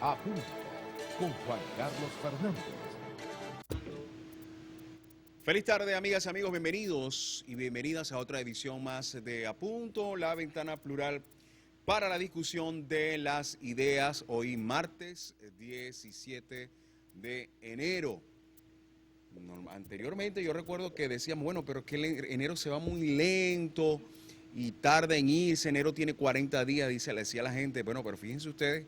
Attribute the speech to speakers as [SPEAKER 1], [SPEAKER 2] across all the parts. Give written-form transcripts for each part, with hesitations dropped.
[SPEAKER 1] A punto, con Juan Carlos Fernández.
[SPEAKER 2] Feliz tarde, amigas y amigos, bienvenidos y bienvenidas a otra edición más de A Punto, la ventana plural para la discusión de las ideas. Hoy martes 17 de enero. Anteriormente yo recuerdo que decíamos, bueno, pero es que enero se va muy lento y tarda en irse, enero tiene 40 días, le decía la gente. Bueno, pero fíjense ustedes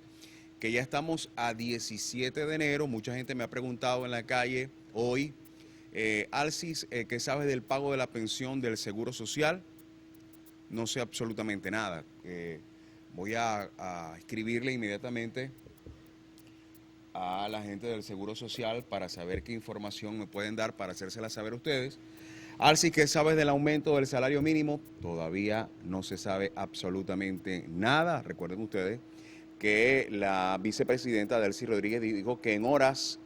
[SPEAKER 2] que ya estamos a 17 de enero, mucha gente me ha preguntado en la calle hoy, Alcis, ¿qué sabes del pago de la pensión del Seguro Social? No sé absolutamente nada. Voy a escribirle inmediatamente a la gente del Seguro Social para saber qué información me pueden dar para hacérsela saber a ustedes. Alcis, ¿qué sabes del aumento del salario mínimo? Todavía no se sabe absolutamente nada. Recuerden ustedes que la vicepresidenta Delcy Rodríguez dijo que en horas,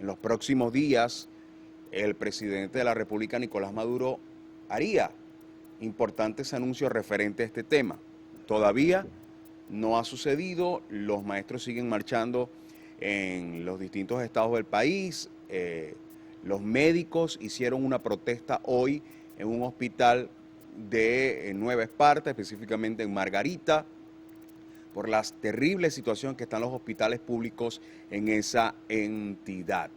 [SPEAKER 2] en los próximos días, el presidente de la República, Nicolás Maduro, haría importantes anuncios referentes a este tema. Todavía no ha sucedido, los maestros siguen marchando en los distintos estados del país. Los médicos hicieron una protesta hoy en un hospital de Nueva Esparta, específicamente en Margarita, por la terrible situación que están los hospitales públicos en esa entidad.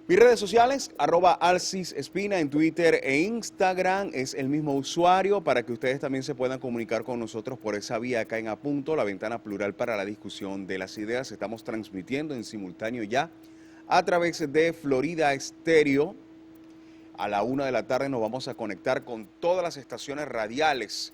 [SPEAKER 2] Mis redes sociales, @AlcisEspina en Twitter e Instagram, es el mismo usuario para que ustedes también se puedan comunicar con nosotros por esa vía acá en A Punto, la ventana plural para la discusión de las ideas. Estamos transmitiendo en simultáneo ya a través de Florida Estéreo. A la 1 de la tarde nos vamos a conectar con todas las estaciones radiales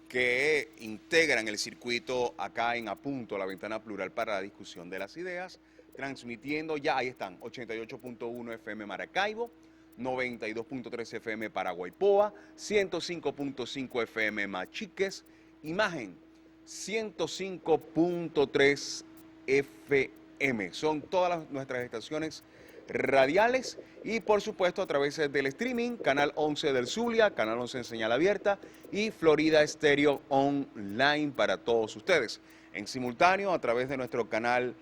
[SPEAKER 2] que integran el circuito acá en A Punto, la ventana plural para la discusión de las ideas, transmitiendo ya, ahí están, 88.1 FM Maracaibo, 92.3 FM Paraguaypoa, 105.5 FM Machiques, Imagen, 105.3 FM. Son todas nuestras estaciones radiales y por supuesto a través del streaming, Canal 11 del Zulia, Canal 11 en señal abierta y Florida Estéreo Online para todos ustedes. En simultáneo a través de nuestro canal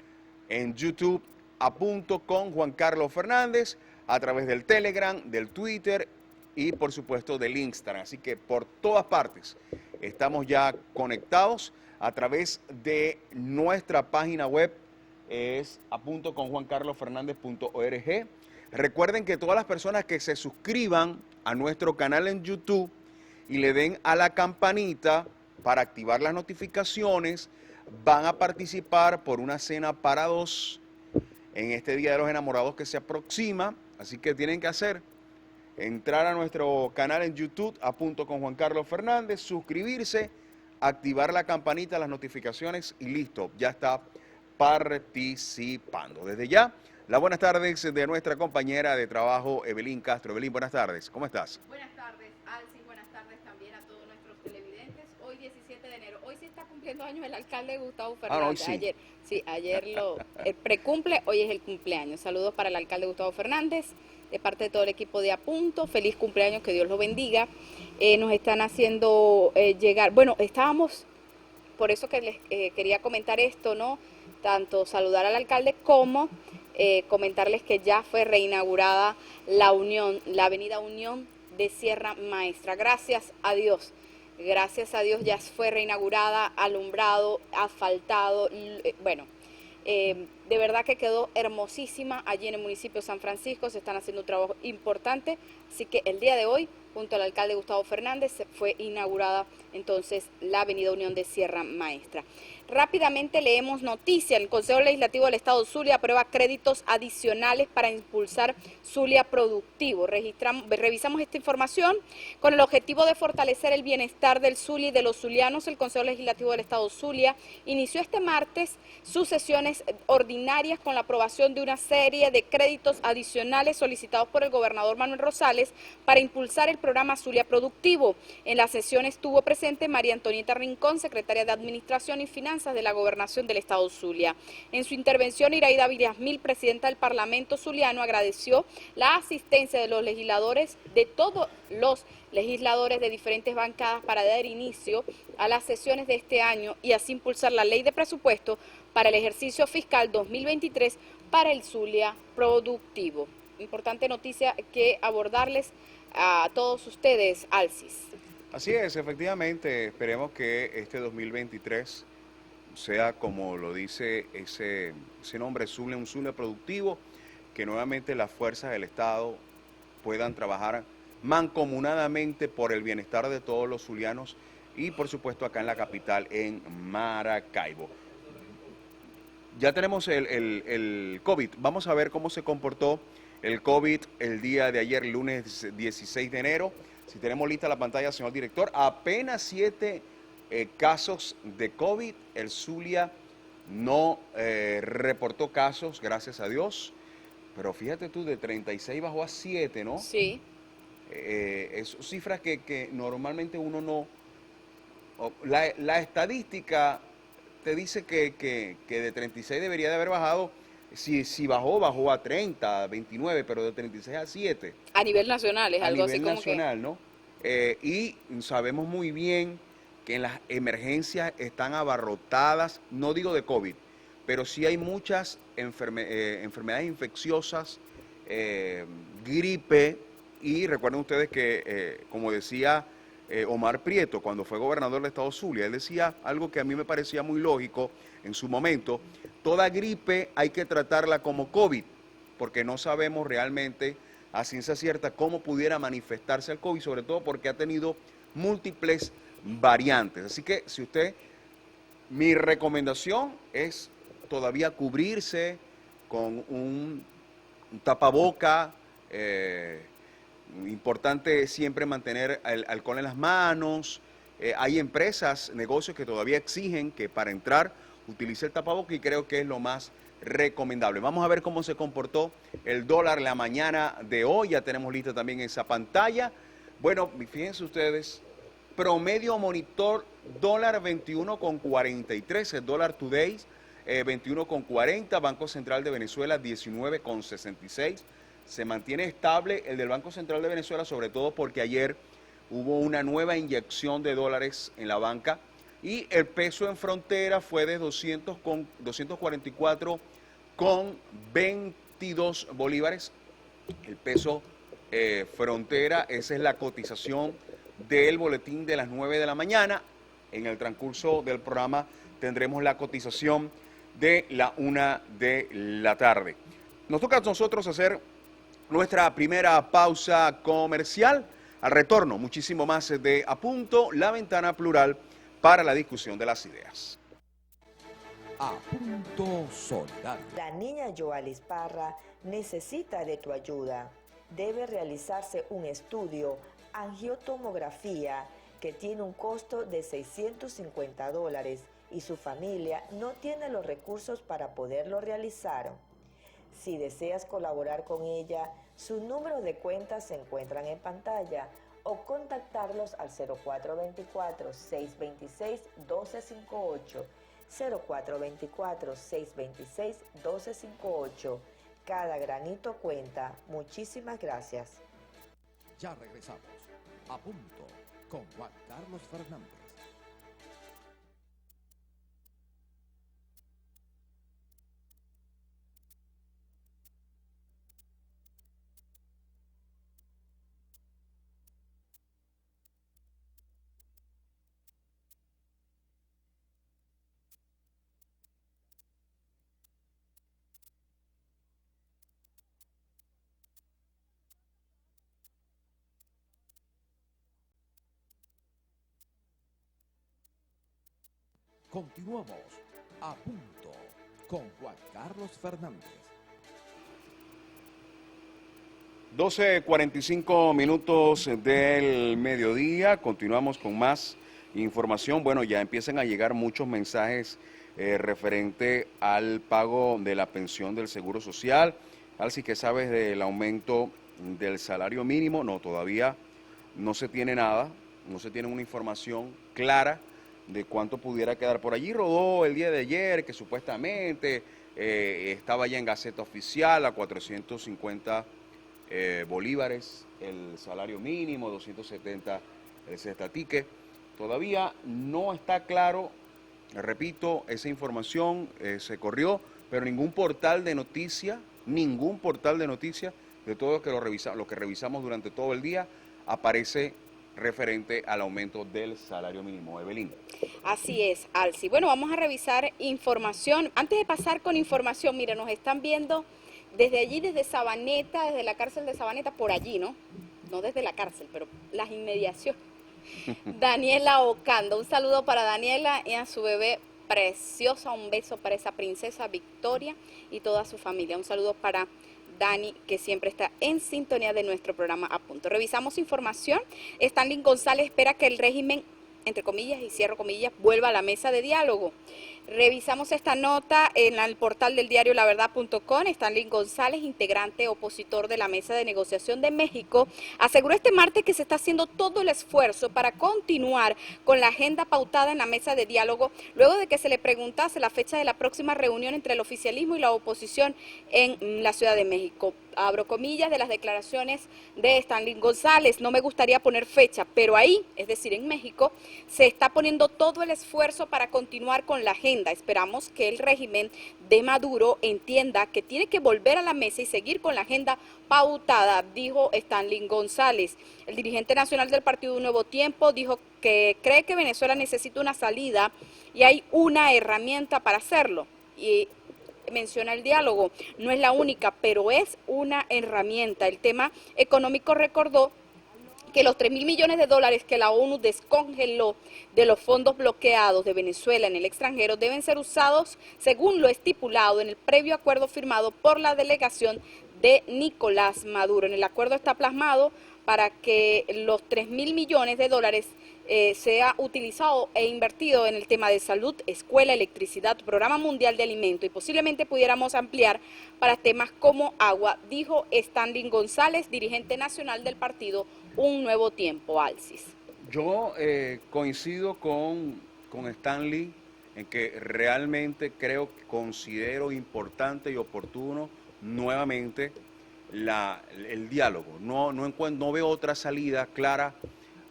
[SPEAKER 2] en YouTube, A Punto con Juan Carlos Fernández, a través del Telegram, del Twitter y por supuesto del Instagram. Así que por todas partes estamos ya conectados a través de nuestra página web, es apuntoconjuancarlosfernandez.org. Recuerden que todas las personas que se suscriban a nuestro canal en YouTube y le den a la campanita para activar las notificaciones, van a participar por una cena para dos en este Día de los Enamorados que se aproxima. Así que tienen que hacer, entrar a nuestro canal en YouTube, A Punto con Juan Carlos Fernández, suscribirse, activar la campanita, las notificaciones y listo, ya está participando. Desde ya, las buenas tardes de nuestra compañera de trabajo, Evelyn Castro. Evelyn, buenas tardes, ¿cómo estás?
[SPEAKER 3] Buenas tardes, Alcis, buenas tardes también a todos nuestros televidentes. Hoy 17 de enero, hoy sí está cumpliendo años el alcalde Gustavo Fernández.
[SPEAKER 2] No, sí.
[SPEAKER 3] Ayer el precumple, hoy es el cumpleaños. Saludos para el alcalde Gustavo Fernández, de parte de todo el equipo de A Punto. Feliz cumpleaños, que Dios lo bendiga. Nos están haciendo llegar, bueno, estábamos, por eso que les quería comentar esto, ¿no? Tanto saludar al alcalde como comentarles que ya fue reinaugurada la avenida Unión de Sierra Maestra. Gracias a Dios ya fue reinaugurada, alumbrado, asfaltado, de verdad que quedó hermosísima allí en el municipio de San Francisco. Se están haciendo un trabajo importante, así que el día de hoy, junto al alcalde Gustavo Fernández, fue inaugurada entonces la avenida Unión de Sierra Maestra. Rápidamente leemos noticia. El Consejo Legislativo del Estado Zulia aprueba créditos adicionales para impulsar Zulia productivo. Revisamos esta información con el objetivo de fortalecer el bienestar del Zulia y de los zulianos. El Consejo Legislativo del Estado Zulia inició este martes sus sesiones ordinarias con la aprobación de una serie de créditos adicionales solicitados por el gobernador Manuel Rosales para impulsar el programa Zulia Productivo. En la sesión estuvo presente María Antonieta Rincón, secretaria de Administración y Finanzas de la Gobernación del Estado Zulia. En su intervención, Iraida Villasmil, presidenta del Parlamento zuliano, agradeció la asistencia de los legisladores, de todos los legisladores de diferentes bancadas para dar inicio a las sesiones de este año y así impulsar la ley de presupuesto para el ejercicio fiscal 2023 para el Zulia Productivo. Importante noticia que abordarles a todos ustedes, Alcis.
[SPEAKER 2] Así es, efectivamente, esperemos que este 2023 sea como lo dice ese nombre, Zulia, un Zulia productivo, que nuevamente las fuerzas del Estado puedan trabajar mancomunadamente por el bienestar de todos los zulianos y por supuesto acá en la capital, en Maracaibo. Ya tenemos el COVID, vamos a ver cómo se comportó el COVID el día de ayer, lunes 16 de enero. Si tenemos lista la pantalla, señor director, apenas 7 casos de COVID. El Zulia no reportó casos, gracias a Dios, pero fíjate tú, de 36 bajó a 7, ¿no?
[SPEAKER 3] Sí.
[SPEAKER 2] Son cifras que normalmente uno no... La estadística te dice que de 36 debería de haber bajado. Si bajó a 30, 29, pero de 36 a 7.
[SPEAKER 3] A nivel nacional, es algo así como
[SPEAKER 2] nacional, ¿no? Y sabemos muy bien que en las emergencias están abarrotadas, no digo de COVID, pero sí hay muchas enfermedades infecciosas, gripe, y recuerden ustedes que, como decía Omar Prieto, cuando fue gobernador del estado Zulia, él decía algo que a mí me parecía muy lógico en su momento: toda gripe hay que tratarla como COVID, porque no sabemos realmente a ciencia cierta cómo pudiera manifestarse el COVID, sobre todo porque ha tenido múltiples variantes. Así que mi recomendación es todavía cubrirse con un tapaboca, importante siempre mantener el alcohol en las manos. Hay empresas, negocios que todavía exigen que para entrar utilice el tapaboca y creo que es lo más recomendable. Vamos a ver cómo se comportó el dólar la mañana de hoy. Ya tenemos lista también esa pantalla. Bueno, fíjense ustedes, promedio monitor dólar 21,43, el dólar today 21,40, Banco Central de Venezuela 19,66. Se mantiene estable el del Banco Central de Venezuela, sobre todo porque ayer hubo una nueva inyección de dólares en la banca y el peso en frontera fue de 244,22 bolívares. El peso frontera, esa es la cotización del boletín de las 9 de la mañana. En el transcurso del programa tendremos la cotización de la 1 de la tarde. Nos toca a nosotros hacer nuestra primera pausa comercial. Al retorno, muchísimo más de A Punto, la ventana plural para la discusión de las ideas.
[SPEAKER 1] A Punto Solidario.
[SPEAKER 4] La niña Joalis Parra necesita de tu ayuda. Debe realizarse un estudio angiotomografía que tiene un costo de $650 y su familia no tiene los recursos para poderlo realizar. Si deseas colaborar con ella, sus números de cuenta se encuentran en pantalla o contactarlos al 0424-626-1258, 0424-626-1258. Cada granito cuenta. Muchísimas gracias.
[SPEAKER 1] Ya regresamos. A Punto con Juan Carlos Fernández. Continuamos A Punto con Juan Carlos Fernández.
[SPEAKER 2] 12:45 minutos del mediodía. Continuamos con más información. Bueno, ya empiezan a llegar muchos mensajes referente al pago de la pensión del Seguro Social. Alci, ¿qué sabes del aumento del salario mínimo? No, todavía no se tiene nada, no se tiene una información clara de cuánto pudiera quedar. Por allí rodó el día de ayer que supuestamente estaba ya en Gaceta Oficial a 450 bolívares el salario mínimo, 270 el cestatique. Todavía no está claro, repito, esa información se corrió, pero ningún portal de noticias de todo lo que revisamos durante todo el día aparece referente al aumento del salario mínimo. Evelyn.
[SPEAKER 3] Así es, Alci. Bueno, vamos a revisar información. Antes de pasar con información, mira, nos están viendo desde allí, desde Sabaneta, desde la cárcel de Sabaneta, por allí, ¿no? No desde la cárcel, pero las inmediaciones. Daniela Ocando, un saludo para Daniela y a su bebé preciosa, un beso para esa princesa Victoria y toda su familia. Un saludo para Dani, que siempre está en sintonía de nuestro programa A Punto. Revisamos información. Stanley González espera que el régimen, entre comillas y cierro comillas, vuelva a la mesa de diálogo. Revisamos esta nota en el portal del diario laverdad.com. Stanley González, integrante opositor de la Mesa de Negociación de México, aseguró este martes que se está haciendo todo el esfuerzo para continuar con la agenda pautada en la mesa de diálogo, luego de que se le preguntase la fecha de la próxima reunión entre el oficialismo y la oposición en la Ciudad de México. Abro comillas de las declaraciones de Stanley González: no me gustaría poner fecha, pero ahí, es decir, en México, se está poniendo todo el esfuerzo para continuar con la agenda. Esperamos que el régimen de Maduro entienda que tiene que volver a la mesa y seguir con la agenda pautada, dijo Stanley González. El dirigente nacional del Partido Un Nuevo Tiempo dijo que cree que Venezuela necesita una salida y hay una herramienta para hacerlo. Y menciona el diálogo, no es la única, pero es una herramienta. El tema económico recordó que los 3.000 millones de dólares que la ONU descongeló de los fondos bloqueados de Venezuela en el extranjero deben ser usados según lo estipulado en el previo acuerdo firmado por la delegación de Nicolás Maduro. En el acuerdo está plasmado para que los 3.000 millones de dólares sea utilizado e invertido en el tema de salud, escuela, electricidad, programa mundial de alimentos, y posiblemente pudiéramos ampliar para temas como agua, dijo Stanley González, dirigente nacional del partido Un Nuevo Tiempo. Alcis.
[SPEAKER 2] Yo coincido con Stanley en que realmente considero importante y oportuno nuevamente el diálogo. No veo otra salida clara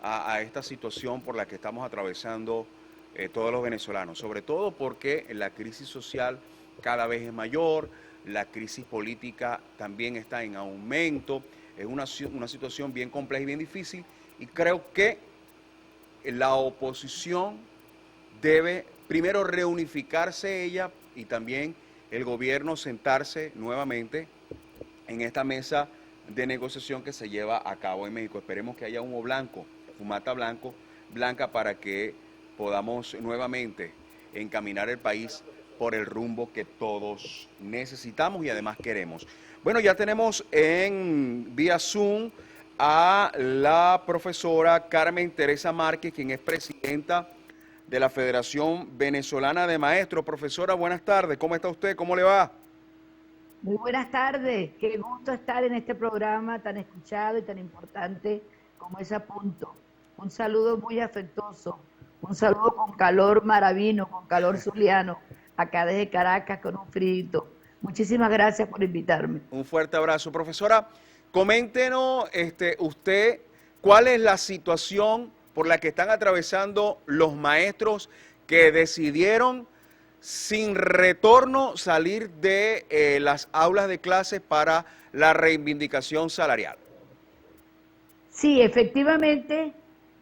[SPEAKER 2] a esta situación por la que estamos atravesando todos los venezolanos, sobre todo porque la crisis social cada vez es mayor, la crisis política también está en aumento, es una situación bien compleja y bien difícil, y creo que la oposición debe primero reunificarse ella y también el gobierno sentarse nuevamente en esta mesa de negociación que se lleva a cabo en México. Esperemos que haya humo blanco, fumata blanca, para que podamos nuevamente encaminar el país por el rumbo que todos necesitamos y además queremos. Bueno, ya tenemos en vía Zoom a la profesora Carmen Teresa Márquez, quien es presidenta de la Federación Venezolana de Maestros. Profesora, buenas tardes. ¿Cómo está usted? ¿Cómo le va?
[SPEAKER 5] Muy buenas tardes. Qué gusto estar en este programa tan escuchado y tan importante como es A Punto. Un saludo muy afectuoso, un saludo con calor maravino, con calor zuliano, acá desde Caracas con un frío. Muchísimas gracias por invitarme.
[SPEAKER 2] Un fuerte abrazo. Profesora, coméntenos usted cuál es la situación por la que están atravesando los maestros que decidieron sin retorno salir de las aulas de clases para la reivindicación salarial.
[SPEAKER 5] Sí, efectivamente,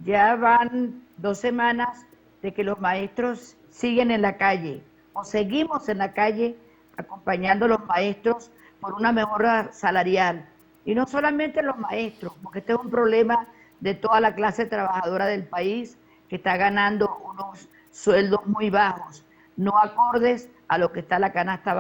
[SPEAKER 5] ya van 2 semanas de que los maestros siguen en la calle, o seguimos en la calle acompañando a los maestros por una mejora salarial. Y no solamente los maestros, porque este es un problema de toda la clase trabajadora del país que está ganando unos sueldos muy bajos, no acordes a lo que está la canasta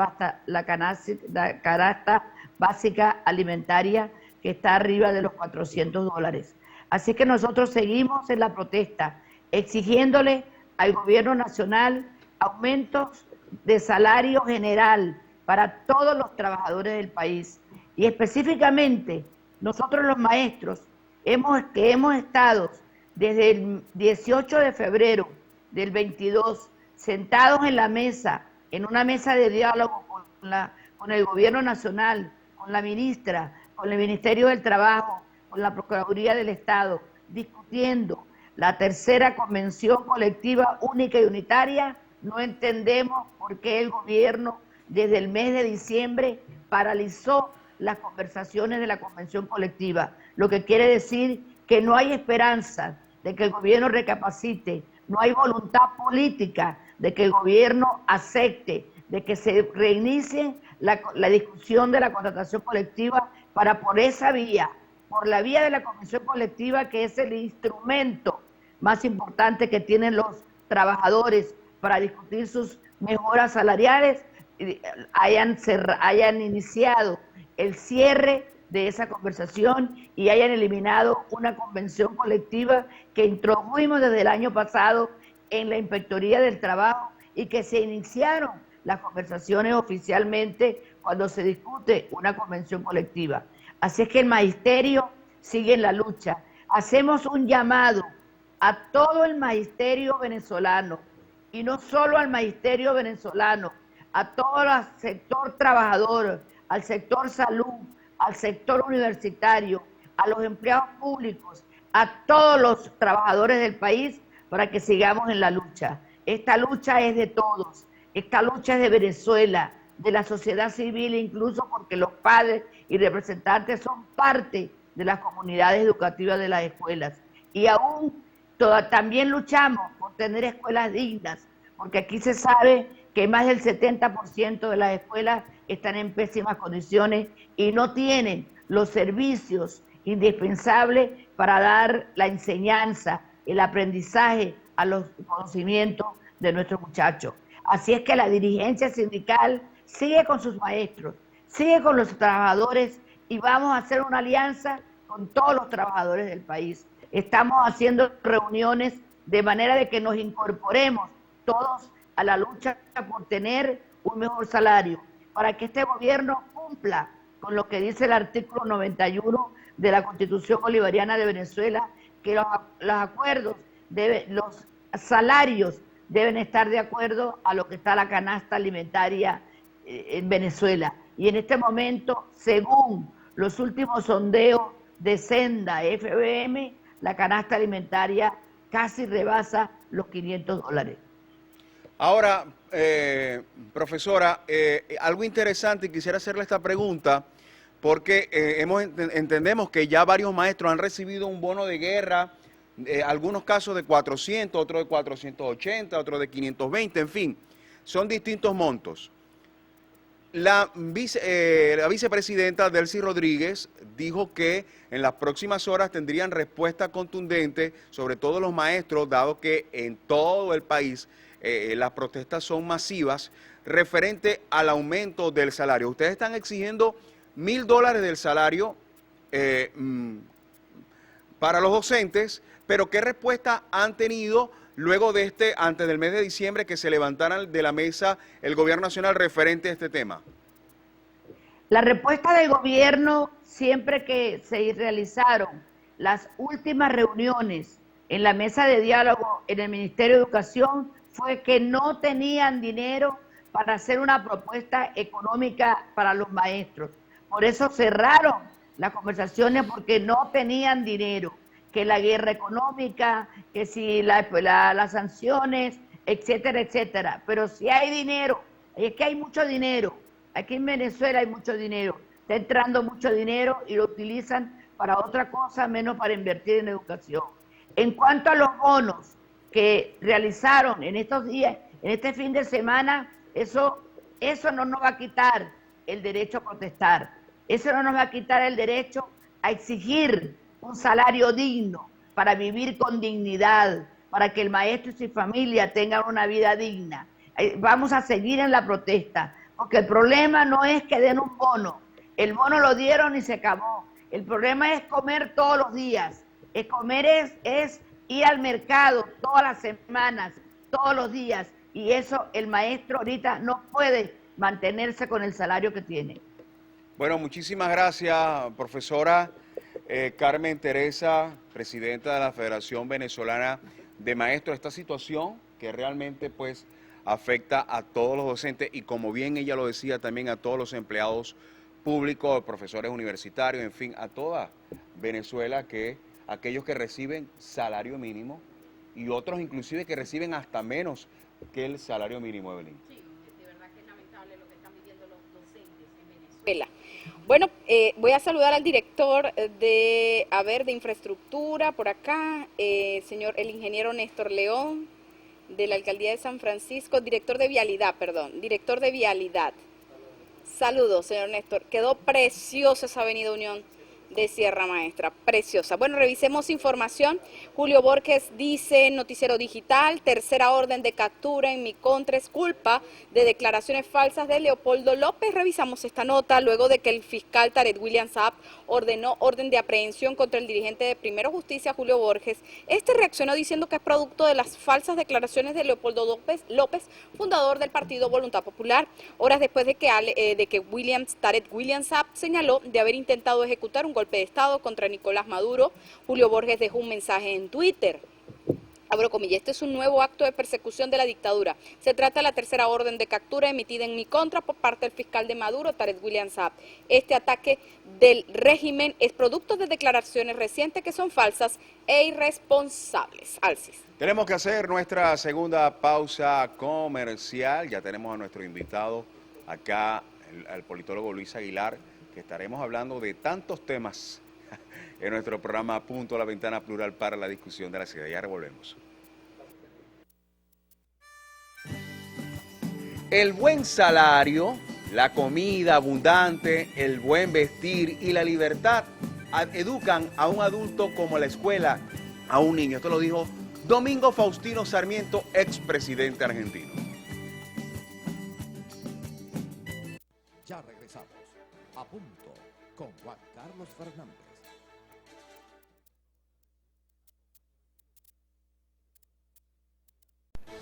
[SPEAKER 5] básica alimentaria, que está arriba de los $400. Así que nosotros seguimos en la protesta, exigiéndole al gobierno nacional aumentos de salario general para todos los trabajadores del país. Y específicamente, nosotros los maestros hemos estado desde el 18 de febrero del 22 sentados en la mesa, en una mesa de diálogo con el gobierno nacional, con la ministra, con el Ministerio del Trabajo, con la Procuraduría del Estado, discutiendo la tercera convención colectiva única y unitaria. No entendemos por qué el gobierno desde el mes de diciembre paralizó las conversaciones de la convención colectiva, lo que quiere decir que no hay esperanza de que el gobierno recapacite, no hay voluntad política de que el gobierno acepte, de que se reinicie la discusión de la contratación colectiva para por esa vía, por la vía de la convención colectiva, que es el instrumento más importante que tienen los trabajadores para discutir sus mejoras salariales, hayan iniciado el cierre de esa conversación y hayan eliminado una convención colectiva que introdujimos desde el año pasado en la Inspectoría del Trabajo y que se iniciaron las conversaciones oficialmente cuando se discute una convención colectiva. Así es que el magisterio sigue en la lucha. Hacemos un llamado a todo el magisterio venezolano, y no solo al magisterio venezolano, a todo el sector trabajador, al sector salud, al sector universitario, a los empleados públicos, a todos los trabajadores del país, para que sigamos en la lucha. Esta lucha es de todos, esta lucha es de Venezuela, de la sociedad civil, incluso porque los padres y representantes son parte de las comunidades educativas de las escuelas. Y aún también luchamos por tener escuelas dignas, porque aquí se sabe que más del 70% de las escuelas están en pésimas condiciones y no tienen los servicios indispensables para dar la enseñanza, el aprendizaje a los conocimientos de nuestros muchachos. Así es que la dirigencia sindical sigue con sus maestros, sigue con los trabajadores y vamos a hacer una alianza con todos los trabajadores del país. Estamos haciendo reuniones de manera de que nos incorporemos todos a la lucha por tener un mejor salario, para que este gobierno cumpla con lo que dice el artículo 91 de la Constitución Bolivariana de Venezuela, que los acuerdos, los salarios deben estar de acuerdo a lo que está la canasta alimentaria en Venezuela. Y en este momento, según los últimos sondeos de Senda, FBM, la canasta alimentaria casi rebasa los $500.
[SPEAKER 2] Ahora, profesora, algo interesante, y quisiera hacerle esta pregunta, porque entendemos que ya varios maestros han recibido un bono de guerra, algunos casos de 400, otros de 480, otros de 520, en fin, son distintos montos. La vicepresidenta Delcy Rodríguez dijo que en las próximas horas tendrían respuesta contundente sobre todo los maestros, dado que en todo el país las protestas son masivas, referente al aumento del salario. Ustedes están exigiendo $1,000 del salario para los docentes, pero ¿qué respuesta han tenido luego de antes del mes de diciembre, que se levantaran de la mesa el gobierno nacional referente a este tema?
[SPEAKER 5] La respuesta del gobierno, siempre que se realizaron las últimas reuniones en la mesa de diálogo en el Ministerio de Educación, fue que no tenían dinero para hacer una propuesta económica para los maestros. Por eso cerraron las conversaciones, porque no tenían dinero, que la guerra económica, que si las sanciones, etcétera, etcétera. Pero si hay dinero, es que hay mucho dinero. Aquí en Venezuela hay mucho dinero. Está entrando mucho dinero y lo utilizan para otra cosa menos para invertir en educación. En cuanto a los bonos que realizaron en estos días, en este fin de semana, eso no nos va a quitar el derecho a protestar. Eso no nos va a quitar el derecho a exigir un salario digno para vivir con dignidad, para que el maestro y su familia tengan una vida digna. Vamos a seguir en la protesta, porque el problema no es que den un bono. El bono lo dieron y se acabó. El problema es comer todos los días. El comer es ir al mercado todas las semanas, todos los días. Y eso el maestro ahorita no puede mantenerse con el salario que tiene.
[SPEAKER 2] Bueno, muchísimas gracias, profesora. Carmen Teresa, presidenta de la Federación Venezolana de Maestros, esta situación que realmente pues afecta a todos los docentes y como bien ella lo decía también a todos los empleados públicos, profesores universitarios, en fin, a toda Venezuela, que aquellos que reciben salario mínimo y otros inclusive que reciben hasta menos que el salario mínimo, Evelyn.
[SPEAKER 3] Sí, de verdad que es lamentable lo que están viviendo los docentes en Venezuela. Bueno, voy a saludar al director de infraestructura por acá, el ingeniero Néstor León, de la Alcaldía de San Francisco, director de vialidad. Saludos, señor Néstor. Quedó preciosa esa avenida Unión de Sierra Maestra, preciosa. Bueno, revisemos información. Julio Borges dice, Noticiero Digital, tercera orden de captura en mi contra es culpa de declaraciones falsas de Leopoldo López. Revisamos esta nota luego de que el fiscal Tarek William Saab ordenó orden de aprehensión contra el dirigente de Primero Justicia, Julio Borges. Este reaccionó diciendo que es producto de las falsas declaraciones de Leopoldo López, fundador del partido Voluntad Popular, horas después de que Tarek William Saab señaló de haber intentado ejecutar un golpe de Estado contra Nicolás Maduro. Julio Borges dejó un mensaje en Twitter. Abro comillas, este es un nuevo acto de persecución de la dictadura. Se trata de la tercera orden de captura emitida en mi contra por parte del fiscal de Maduro, Tarek William Saab. Este ataque del régimen es producto de declaraciones recientes que son falsas e irresponsables. Alcis.
[SPEAKER 2] Tenemos que hacer nuestra segunda pausa comercial. Ya tenemos a nuestro invitado acá, al politólogo Luis Aguilar, que estaremos hablando de tantos temas en nuestro programa Punto, la ventana plural para la discusión de la ciudad. Ya revolvemos. El buen salario, la comida abundante, el buen vestir y la libertad educan a un adulto como la escuela a un niño. Esto lo dijo Domingo Faustino Sarmiento, expresidente argentino.
[SPEAKER 1] Ya regresamos a Punto con Juan Carlos Fernández.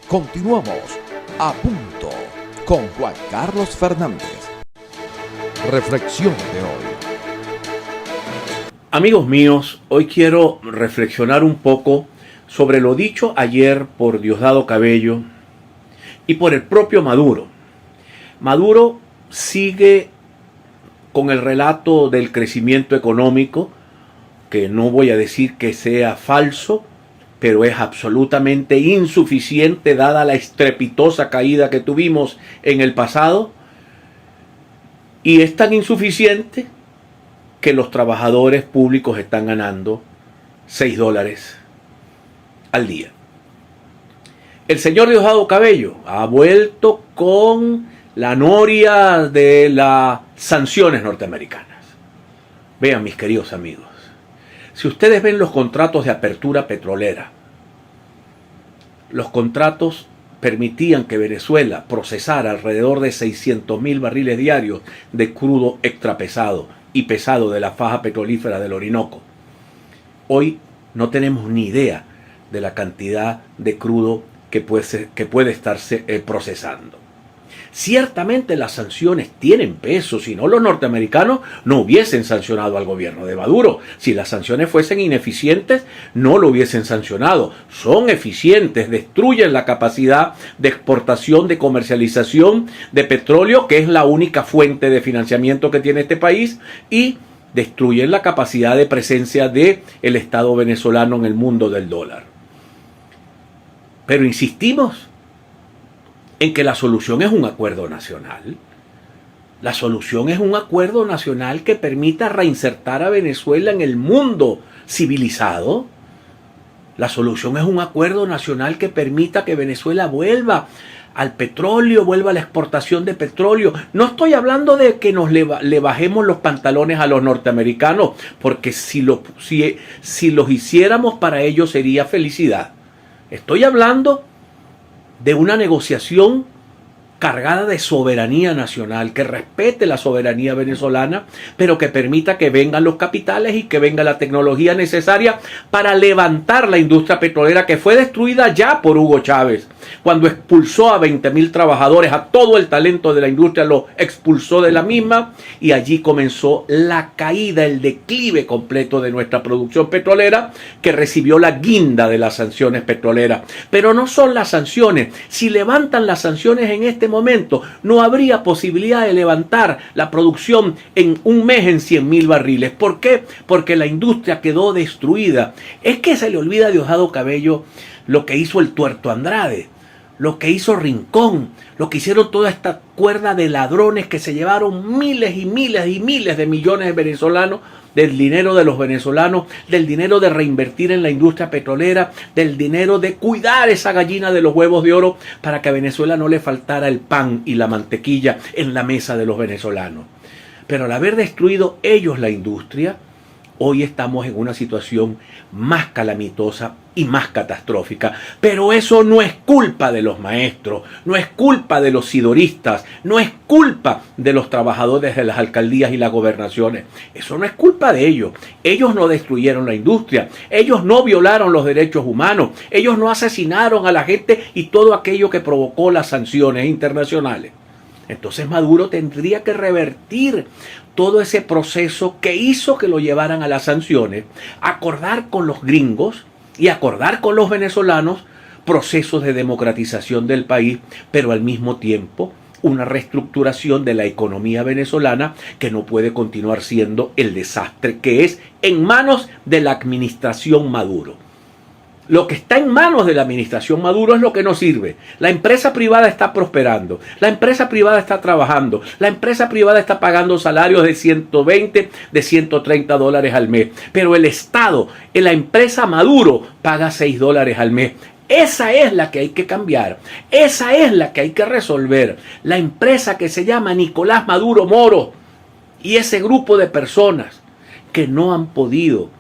[SPEAKER 1] Continuamos a Punto con Juan Carlos Fernández. Reflexión de hoy.
[SPEAKER 6] Amigos míos, hoy quiero reflexionar un poco sobre lo dicho ayer por Diosdado Cabello y por el propio Maduro. Maduro sigue con el relato del crecimiento económico, que no voy a decir que sea falso, pero es absolutamente insuficiente dada la estrepitosa caída que tuvimos en el pasado, y es tan insuficiente que los trabajadores públicos están ganando $6 al día. El señor Diosdado Cabello ha vuelto con la noria de las sanciones norteamericanas. Vean, mis queridos amigos, si ustedes ven los contratos de apertura petrolera, los contratos permitían que Venezuela procesara alrededor de 600.000 barriles diarios de crudo extrapesado y pesado de la faja petrolífera del Orinoco. Hoy no tenemos ni idea de la cantidad de crudo que puede estarse procesando. Ciertamente las sanciones tienen peso, si no los norteamericanos no hubiesen sancionado al gobierno de Maduro. Si las sanciones fuesen ineficientes, no lo hubiesen sancionado. Son eficientes, destruyen la capacidad de exportación, de comercialización de petróleo, que es la única fuente de financiamiento que tiene este país, y destruyen la capacidad de presencia del Estado venezolano en el mundo del dólar. Pero insistimos en que la solución es un acuerdo nacional. La solución es un acuerdo nacional que permita reinsertar a Venezuela en el mundo civilizado. La solución es un acuerdo nacional que permita que Venezuela vuelva al petróleo, vuelva a la exportación de petróleo. No estoy hablando de que nos le bajemos los pantalones a los norteamericanos, porque si los hiciéramos para ellos sería felicidad. Estoy hablando de una negociación cargada de soberanía nacional, que respete la soberanía venezolana, pero que permita que vengan los capitales y que venga la tecnología necesaria para levantar la industria petrolera que fue destruida ya por Hugo Chávez, cuando expulsó a 20.000 trabajadores, a todo el talento de la industria lo expulsó de la misma, y allí comenzó la caída, el declive completo de nuestra producción petrolera, que recibió la guinda de las sanciones petroleras. Pero no son las sanciones. Si levantan las sanciones en este momento, no habría posibilidad de levantar la producción en un mes en 100.000 barriles. ¿Por qué? Porque la industria quedó destruida. Es que se le olvida a Diosdado Cabello lo que hizo el Tuerto Andrade, lo que hizo Rincón, lo que hicieron toda esta cuerda de ladrones que se llevaron miles y miles y miles de millones de venezolanos, del dinero de los venezolanos, del dinero de reinvertir en la industria petrolera, del dinero de cuidar esa gallina de los huevos de oro para que a Venezuela no le faltara el pan y la mantequilla en la mesa de los venezolanos. Pero al haber destruido ellos la industria, hoy estamos en una situación más calamitosa y más catastrófica. Pero eso no es culpa de los maestros, no es culpa de los sidoristas, no es culpa de los trabajadores de las alcaldías y las gobernaciones. Eso no es culpa de ellos. Ellos no destruyeron la industria, ellos no violaron los derechos humanos, ellos no asesinaron a la gente y todo aquello que provocó las sanciones internacionales. Entonces Maduro tendría que revertir todo ese proceso que hizo que lo llevaran a las sanciones, acordar con los gringos y acordar con los venezolanos procesos de democratización del país, pero al mismo tiempo una reestructuración de la economía venezolana que no puede continuar siendo el desastre que es en manos de la administración Maduro. Lo que está en manos de la administración Maduro es lo que no sirve. La empresa privada está prosperando, la empresa privada está trabajando, la empresa privada está pagando salarios de 120, de 130 dólares al mes. Pero el Estado, la empresa Maduro, paga 6 dólares al mes. Esa es la que hay que cambiar, esa es la que hay que resolver. La empresa que se llama Nicolás Maduro Moro y ese grupo de personas que no han podido,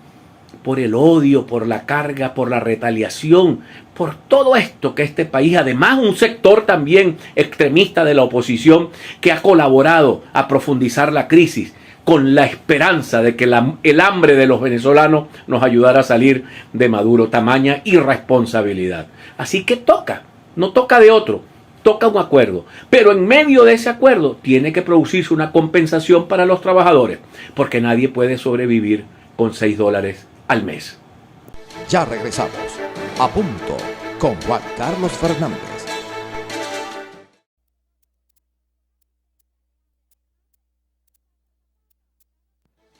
[SPEAKER 6] por el odio, por la carga, por la retaliación, por todo esto que este país, además un sector también extremista de la oposición que ha colaborado a profundizar la crisis con la esperanza de que el hambre de los venezolanos nos ayudara a salir de Maduro, tamaña irresponsabilidad. Así que toca, no toca de otro, toca un acuerdo, pero en medio de ese acuerdo tiene que producirse una compensación para los trabajadores, porque nadie puede sobrevivir con 6 dólares al mes.
[SPEAKER 1] Ya regresamos. A punto con Juan Carlos Fernández.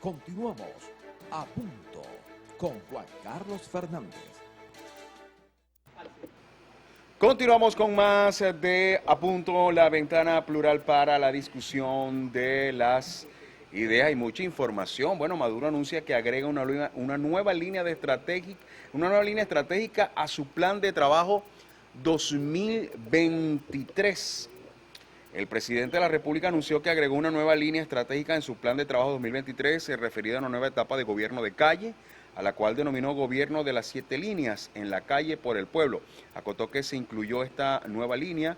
[SPEAKER 1] Continuamos. A punto con Juan Carlos Fernández.
[SPEAKER 2] Continuamos con más de A Punto, la ventana plural para la discusión de las ideas y mucha información. Bueno, Maduro anuncia que agrega una nueva línea estratégica a su plan de trabajo 2023. El presidente de la República anunció que agregó una nueva línea estratégica en su plan de trabajo 2023, referida a una nueva etapa de gobierno de calle, a la cual denominó Gobierno de las 7 líneas, en la calle por el pueblo. Acotó que se incluyó esta nueva línea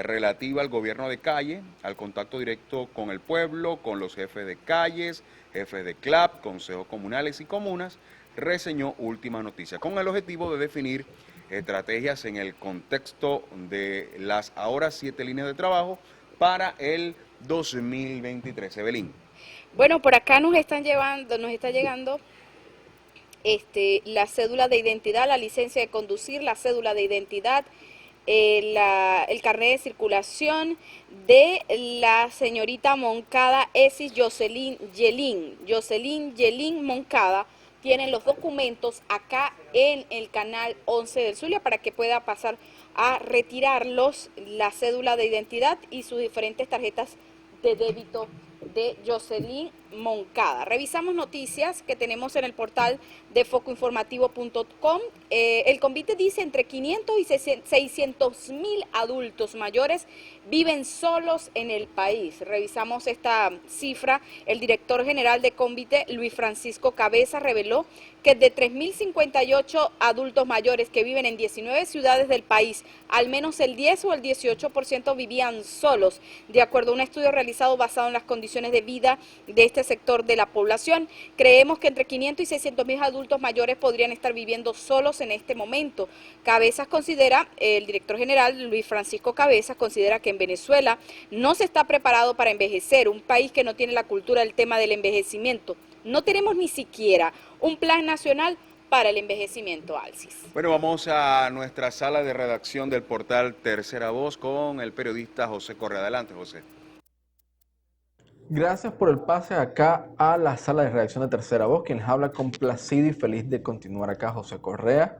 [SPEAKER 2] relativa al gobierno de calle, al contacto directo con el pueblo, con los jefes de calles, jefes de CLAP, consejos comunales y comunas, reseñó Última Noticia, con el objetivo de definir estrategias en el contexto de las ahora 7 líneas de trabajo para el 2023. Evelyn.
[SPEAKER 3] Bueno, por acá nos está llegando la cédula de identidad, la licencia de conducir, la cédula de identidad, el carnet de circulación de la señorita Moncada Esis Jocelyn Yelin Moncada. Tienen los documentos acá en el canal 11 del Zulia para que pueda pasar a retirarlos, la cédula de identidad y sus diferentes tarjetas de débito de Jocelyn Moncada. Revisamos noticias que tenemos en el portal de focoinformativo.com. El Convite dice entre 500 y 600 mil adultos mayores viven solos en el país. Revisamos esta cifra. El director general de Convite, Luis Francisco Cabeza, reveló que de 3.058 adultos mayores que viven en 19 ciudades del país, al menos el 10 o el 18% vivían solos, de acuerdo a un estudio realizado basado en las condiciones de vida de este sector de la población. Creemos que entre 500 y 600 mil adultos mayores podrían estar viviendo solos en este momento. Cabezas considera, el director general Luis Francisco Cabezas considera que en Venezuela no se está preparado para envejecer, un país que no tiene la cultura del tema del envejecimiento. No tenemos ni siquiera un plan nacional para el envejecimiento, Alcis.
[SPEAKER 2] Bueno, vamos a nuestra sala de redacción del portal Tercera Voz con el periodista José Correa. Adelante, José.
[SPEAKER 7] Gracias por el pase acá a la sala de redacción de Tercera Voz, quien les habla complacido y feliz de continuar acá, José Correa.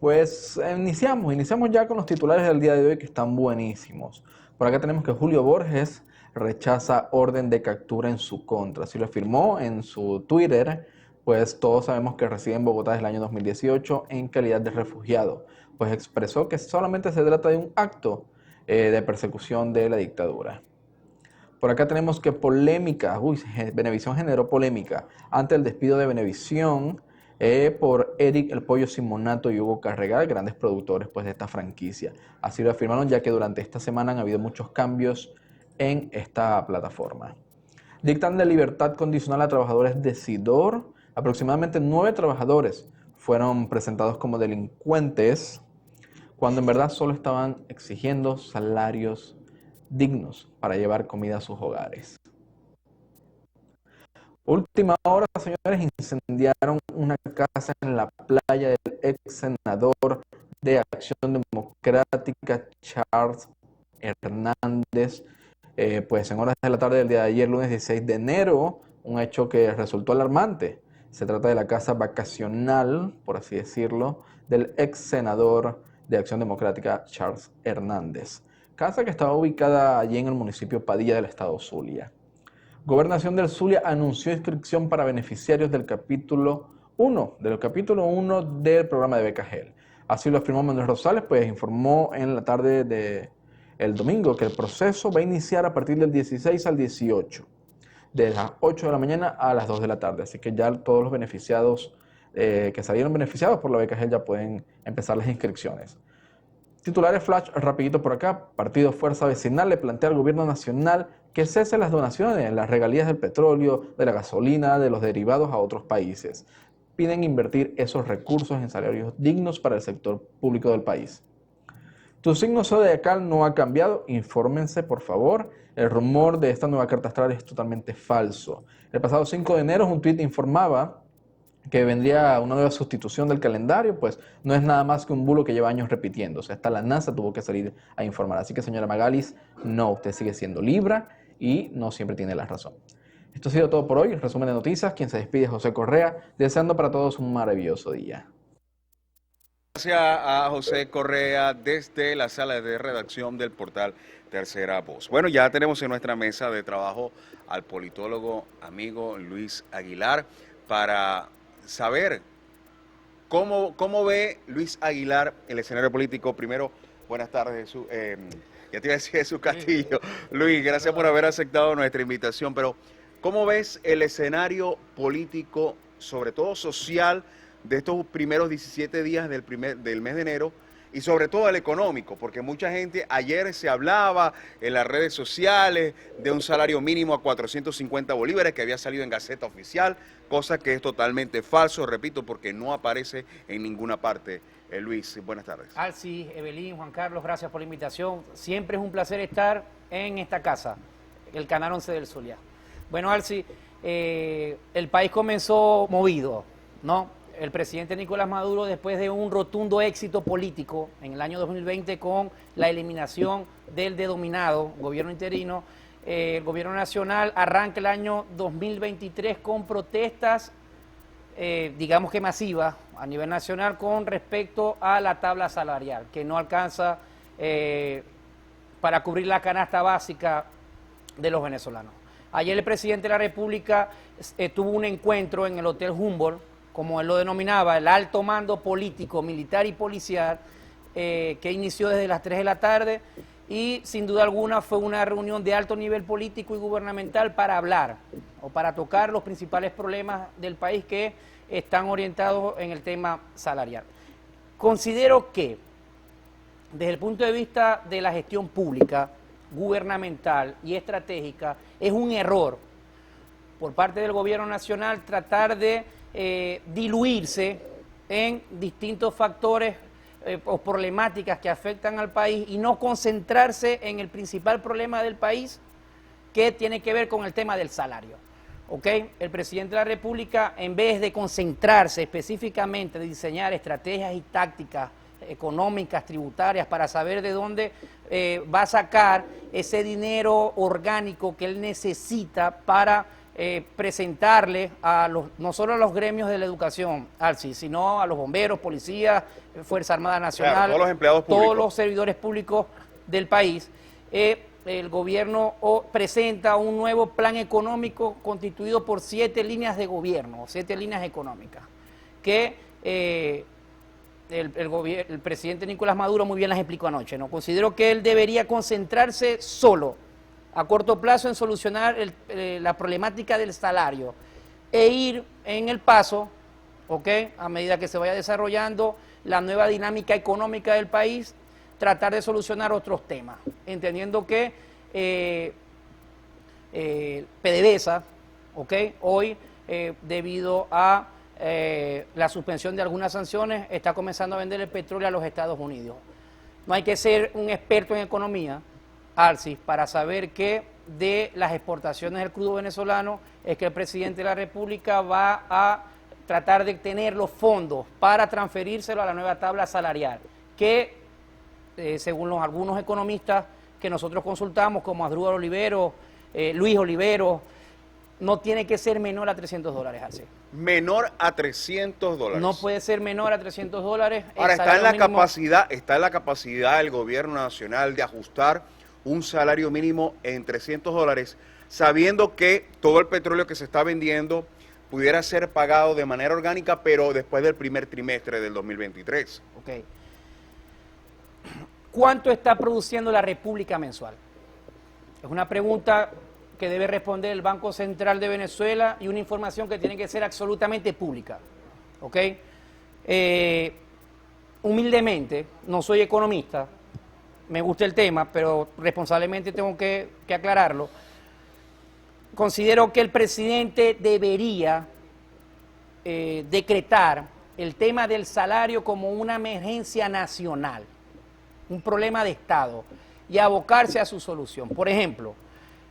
[SPEAKER 7] Pues iniciamos ya con los titulares del día de hoy que están buenísimos. Por acá tenemos que Julio Borges rechaza orden de captura en su contra. Así lo afirmó en su Twitter, pues todos sabemos que reside en Bogotá desde el año 2018 en calidad de refugiado. Pues expresó que solamente se trata de un acto de persecución de la dictadura. Por acá tenemos que polémica, Venevisión generó polémica ante el despido de Venevisión por Eric El Pollo Simonato y Hugo Carregal, grandes productores pues, de esta franquicia. Así lo afirmaron ya que durante esta semana han habido muchos cambios en esta plataforma. Dictan de libertad condicional a trabajadores de Sidor. Aproximadamente 9 trabajadores fueron presentados como delincuentes cuando en verdad solo estaban exigiendo salarios dignos para llevar comida a sus hogares. Última hora, señores, incendiaron una casa en la playa del ex senador de Acción Democrática, Charles Hernández, pues en horas de la tarde del día de ayer, lunes 16 de enero, un hecho que resultó alarmante. Se trata de la casa vacacional, por así decirlo, del ex senador de Acción Democrática, Charles Hernández. Casa que estaba ubicada allí en el municipio Padilla del estado Zulia. Gobernación del Zulia anunció inscripción para beneficiarios del capítulo 1, del programa de Beca GEL. Así lo afirmó Manuel Rosales, pues informó en la tarde del domingo que el proceso va a iniciar a partir del 16 al 18, de las 8 de la mañana a las 2 de la tarde. Así que ya todos los beneficiados que salieron beneficiados por la Beca GEL ya pueden empezar las inscripciones. Titulares flash rapidito por acá. Partido Fuerza Vecinal le plantea al gobierno nacional que cese las donaciones, las regalías del petróleo, de la gasolina, de los derivados a otros países. Piden invertir esos recursos en salarios dignos para el sector público del país. Tu signo zodiacal no ha cambiado, infórmense por favor. El rumor de esta nueva carta astral es totalmente falso. El pasado 5 de enero un tuit informaba que vendría una nueva sustitución del calendario, pues no es nada más que un bulo que lleva años repitiéndose. Hasta la NASA tuvo que salir a informar. Así que, señora Magalis, no, usted sigue siendo Libra y no siempre tiene la razón. Esto ha sido todo por hoy. El resumen de noticias. Quien se despide es José Correa, deseando para todos un maravilloso día.
[SPEAKER 2] Gracias a José Correa desde la sala de redacción del portal Tercera Voz. Bueno, ya tenemos en nuestra mesa de trabajo al politólogo amigo Luis Aguilar para saber cómo ve Luis Aguilar el escenario político. Primero, buenas tardes, ya te iba a decir Jesús Castillo. Luis, gracias por haber aceptado nuestra invitación, pero ¿cómo ves el escenario político, sobre todo social, de estos primeros 17 días del mes de enero y sobre todo el económico? Porque mucha gente, ayer se hablaba en las redes sociales de un salario mínimo a 450 bolívares que había salido en Gaceta Oficial, cosa que es totalmente falso, repito, porque no aparece en ninguna parte. Luis, buenas tardes.
[SPEAKER 8] Alcis, Evelyn, Juan Carlos, gracias por la invitación. Siempre es un placer estar en esta casa, el Canal 11 del Zulia. Bueno, Alcis, el país comenzó movido, ¿no? El presidente Nicolás Maduro, después de un rotundo éxito político en el año 2020 con la eliminación del denominado gobierno interino, el gobierno nacional arranca el año 2023 con protestas, digamos que masivas a nivel nacional con respecto a la tabla salarial, que no alcanza para cubrir la canasta básica de los venezolanos. Ayer el presidente de la República tuvo un encuentro en el Hotel Humboldt, como él lo denominaba, el alto mando político, militar y policial, que inició desde las 3 de la tarde y sin duda alguna fue una reunión de alto nivel político y gubernamental para hablar o para tocar los principales problemas del país que están orientados en el tema salarial. Considero que desde el punto de vista de la gestión pública, gubernamental y estratégica, es un error por parte del gobierno nacional tratar de diluirse en distintos factores o problemáticas que afectan al país y no concentrarse en el principal problema del país, que tiene que ver con el tema del salario. ¿Okay? El presidente de la República, en vez de concentrarse específicamente, de diseñar estrategias y tácticas económicas, tributarias, para saber de dónde va a sacar ese dinero orgánico que él necesita para presentarle a no solo a los gremios de la educación, Alci, sino a los bomberos, policías, Fuerza Armada Nacional,
[SPEAKER 2] claro, todos los empleados públicos,
[SPEAKER 8] todos los servidores públicos del país. El gobierno presenta un nuevo plan económico constituido por 7 líneas de gobierno, 7 líneas económicas, que el presidente Nicolás Maduro muy bien las explicó anoche, ¿no? Considero que él debería concentrarse solo, a corto plazo, en solucionar la problemática del salario e ir en el paso, ¿ok?, a medida que se vaya desarrollando la nueva dinámica económica del país, tratar de solucionar otros temas, entendiendo que PDVSA, ¿ok?, hoy, debido a la suspensión de algunas sanciones, está comenzando a vender el petróleo a los Estados Unidos. No hay que ser un experto en economía, Alcis, para saber que de las exportaciones del crudo venezolano es que el presidente de la República va a tratar de tener los fondos para transferírselo a la nueva tabla salarial, que según algunos economistas que nosotros consultamos, como Asdrúbal Olivero, Luis Olivero, no tiene que ser menor a $300, Alcis.
[SPEAKER 2] Menor a $300.
[SPEAKER 8] No puede ser menor a $300.
[SPEAKER 2] Ahora está en la capacidad del gobierno nacional de ajustar un salario mínimo en $300, sabiendo que todo el petróleo que se está vendiendo pudiera ser pagado de manera orgánica, pero después del primer trimestre del 2023.
[SPEAKER 8] Ok. ¿Cuánto está produciendo la República mensual? Es una pregunta que debe responder el Banco Central de Venezuela y una información que tiene que ser absolutamente pública. ¿Ok? Humildemente, no soy economista, me gusta el tema, pero responsablemente tengo que aclararlo. Considero que el presidente debería decretar el tema del salario como una emergencia nacional, un problema de Estado, y abocarse a su solución. Por ejemplo,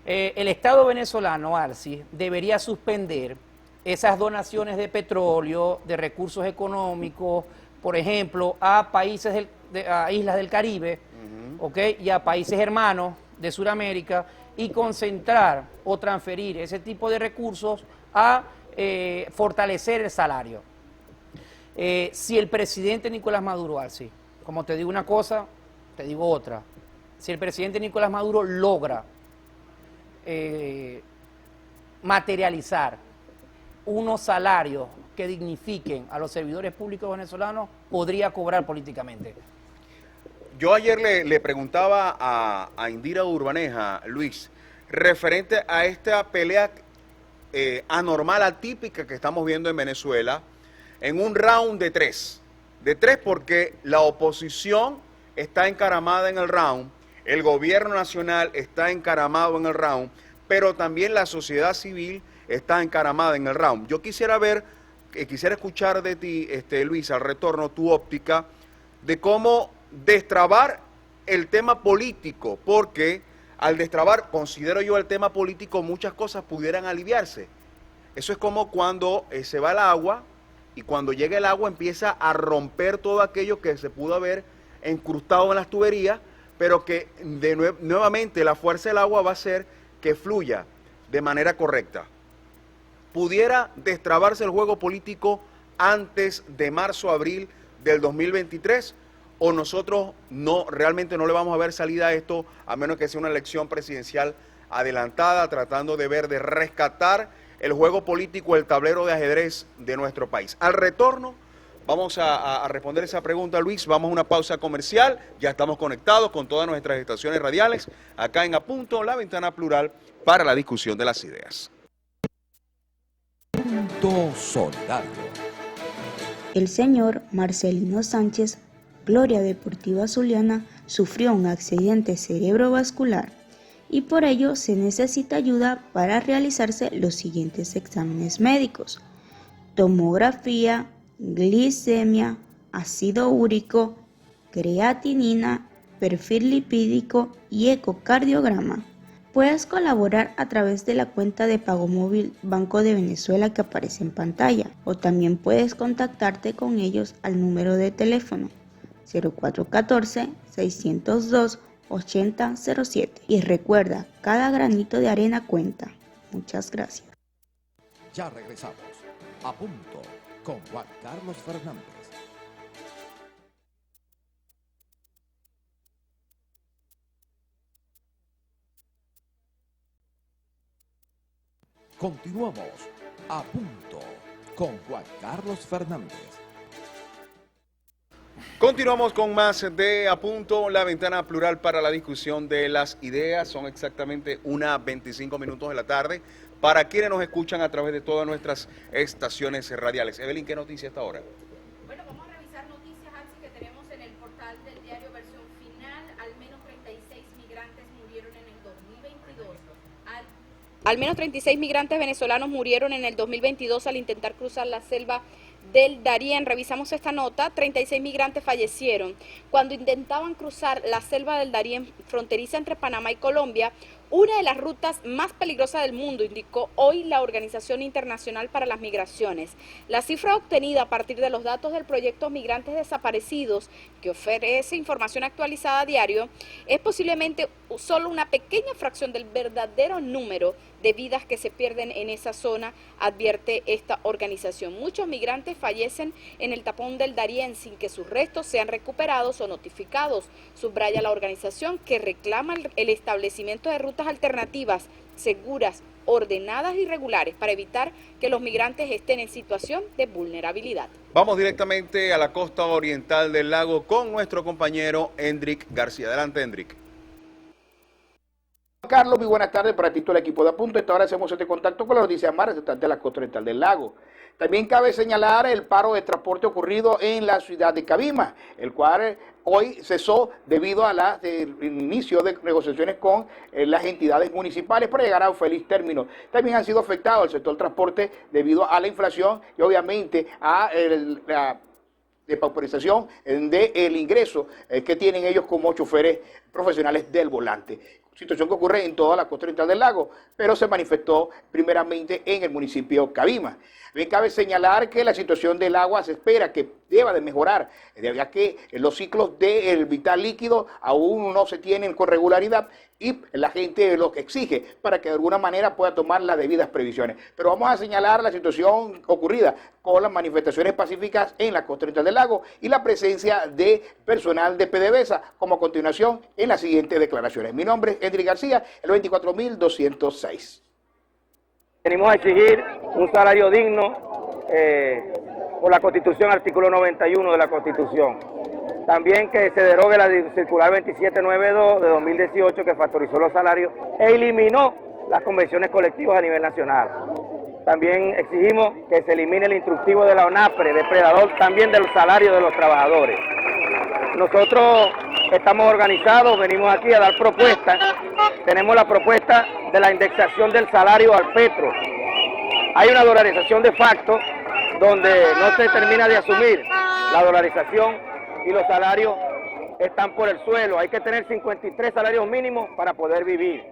[SPEAKER 8] el Estado venezolano, Alcis, debería suspender esas donaciones de petróleo, de recursos económicos, por ejemplo, a países a islas del Caribe, ¿okay?, y a países hermanos de Sudamérica, y concentrar o transferir ese tipo de recursos a fortalecer el salario. Si el presidente Nicolás Maduro, Alcis, como te digo una cosa, te digo otra, si el presidente Nicolás Maduro logra materializar unos salarios que dignifiquen a los servidores públicos venezolanos, podría cobrar políticamente.
[SPEAKER 2] Yo ayer le preguntaba a Indira Urbaneja, Luis, referente a esta pelea anormal, atípica que estamos viendo en Venezuela, en un round de tres porque la oposición está encaramada en el round, el gobierno nacional está encaramado en el round, pero también la sociedad civil está encaramada en el round. Yo quisiera escuchar de ti, Luis, al retorno, tu óptica de cómo destrabar el tema político, porque al destrabar, considero yo, el tema político, muchas cosas pudieran aliviarse. Eso es como cuando se va el agua y cuando llega el agua empieza a romper todo aquello que se pudo haber incrustado en las tuberías, pero que nuevamente la fuerza del agua va a hacer que fluya de manera correcta. ¿Pudiera destrabarse el juego político antes de marzo-abril del 2023? ¿O nosotros realmente no le vamos a ver salida a esto, a menos que sea una elección presidencial adelantada, tratando de ver, de rescatar el juego político, el tablero de ajedrez de nuestro país. Al retorno, vamos a responder esa pregunta, Luis. Vamos a una pausa comercial. Ya estamos conectados con todas nuestras estaciones radiales, acá en A Punto, la ventana plural para la discusión de las ideas.
[SPEAKER 1] Punto Solidario.
[SPEAKER 9] El señor Marcelino Sánchez, Gloria Deportiva Zuliana, sufrió un accidente cerebrovascular y por ello se necesita ayuda para realizarse los siguientes exámenes médicos: tomografía, glicemia, ácido úrico, creatinina, perfil lipídico y ecocardiograma. Puedes colaborar a través de la cuenta de pago móvil Banco de Venezuela que aparece en pantalla, o también puedes contactarte con ellos al número de teléfono 0414-602-8007. Y recuerda, cada granito de arena cuenta. Muchas gracias.
[SPEAKER 1] Ya regresamos. A Punto con Juan Carlos Fernández. Continuamos. A Punto con Juan Carlos Fernández.
[SPEAKER 2] Continuamos con más de A Punto, la ventana plural para la discusión de las ideas. Son exactamente 1:25 de la tarde. Para quienes nos escuchan a través de todas nuestras estaciones radiales. Evelyn, ¿qué noticia hasta ahora?
[SPEAKER 3] Bueno, vamos a revisar noticias, Arsi, que tenemos en el portal del diario Versión Final. Al menos 36 migrantes murieron en el 2022. Al menos 36 migrantes venezolanos murieron en el 2022 al intentar cruzar la selva del Darién. Revisamos esta nota. 36 migrantes fallecieron cuando intentaban cruzar la selva del Darién, fronteriza entre Panamá y Colombia, una de las rutas más peligrosas del mundo, indicó hoy la Organización Internacional para las Migraciones. La cifra obtenida a partir de los datos del proyecto Migrantes Desaparecidos, que ofrece información actualizada a diario, es posiblemente solo una pequeña fracción del verdadero número de vidas que se pierden en esa zona, advierte esta organización. Muchos migrantes fallecen en el tapón del Darién sin que sus restos sean recuperados o notificados, subraya la organización, que reclama el establecimiento de rutas alternativas, seguras, ordenadas y regulares para evitar que los migrantes estén en situación de vulnerabilidad.
[SPEAKER 2] Vamos directamente a la costa oriental del lago con nuestro compañero Hendrik García. Adelante, Hendrik.
[SPEAKER 10] Carlos, muy buenas tardes para ti, todo el equipo de A Punto. Esta hora hacemos este contacto con la noticia más resaltante de la costa oriental del lago. También cabe señalar el paro de transporte ocurrido en la ciudad de Cabima, el cual hoy cesó debido a el inicio de negociaciones con las entidades municipales para llegar a un feliz término. También han sido afectados el sector transporte debido a la inflación y obviamente a la depauperización del ingreso que tienen ellos como choferes profesionales del volante. Situación que ocurre en toda la costa oriental del lago, pero se manifestó primeramente en el municipio Cabima. Bien, cabe señalar que la situación del agua se espera que deba de mejorar, ya que los ciclos del vital líquido aún no se tienen con regularidad y la gente lo exige para que de alguna manera pueda tomar las debidas previsiones. Pero vamos a señalar la situación ocurrida con las manifestaciones pacíficas en la costa oriental del lago y la presencia de personal de PDVSA, como a continuación en las siguientes declaraciones. Mi nombre es Hendrik García, el 24206.
[SPEAKER 11] Venimos a exigir un salario digno por la Constitución, artículo 91 de la Constitución. También que se derogue la circular 2792 de 2018 que factorizó los salarios e eliminó las convenciones colectivas a nivel nacional. También exigimos que se elimine el instructivo de la ONAPRE, depredador también del salario de los trabajadores. Nosotros estamos organizados, venimos aquí a dar propuestas. Tenemos la propuesta de la indexación del salario al petro. Hay una dolarización de facto donde no se termina de asumir la dolarización y los salarios están por el suelo. Hay que tener 53 salarios mínimos para poder vivir.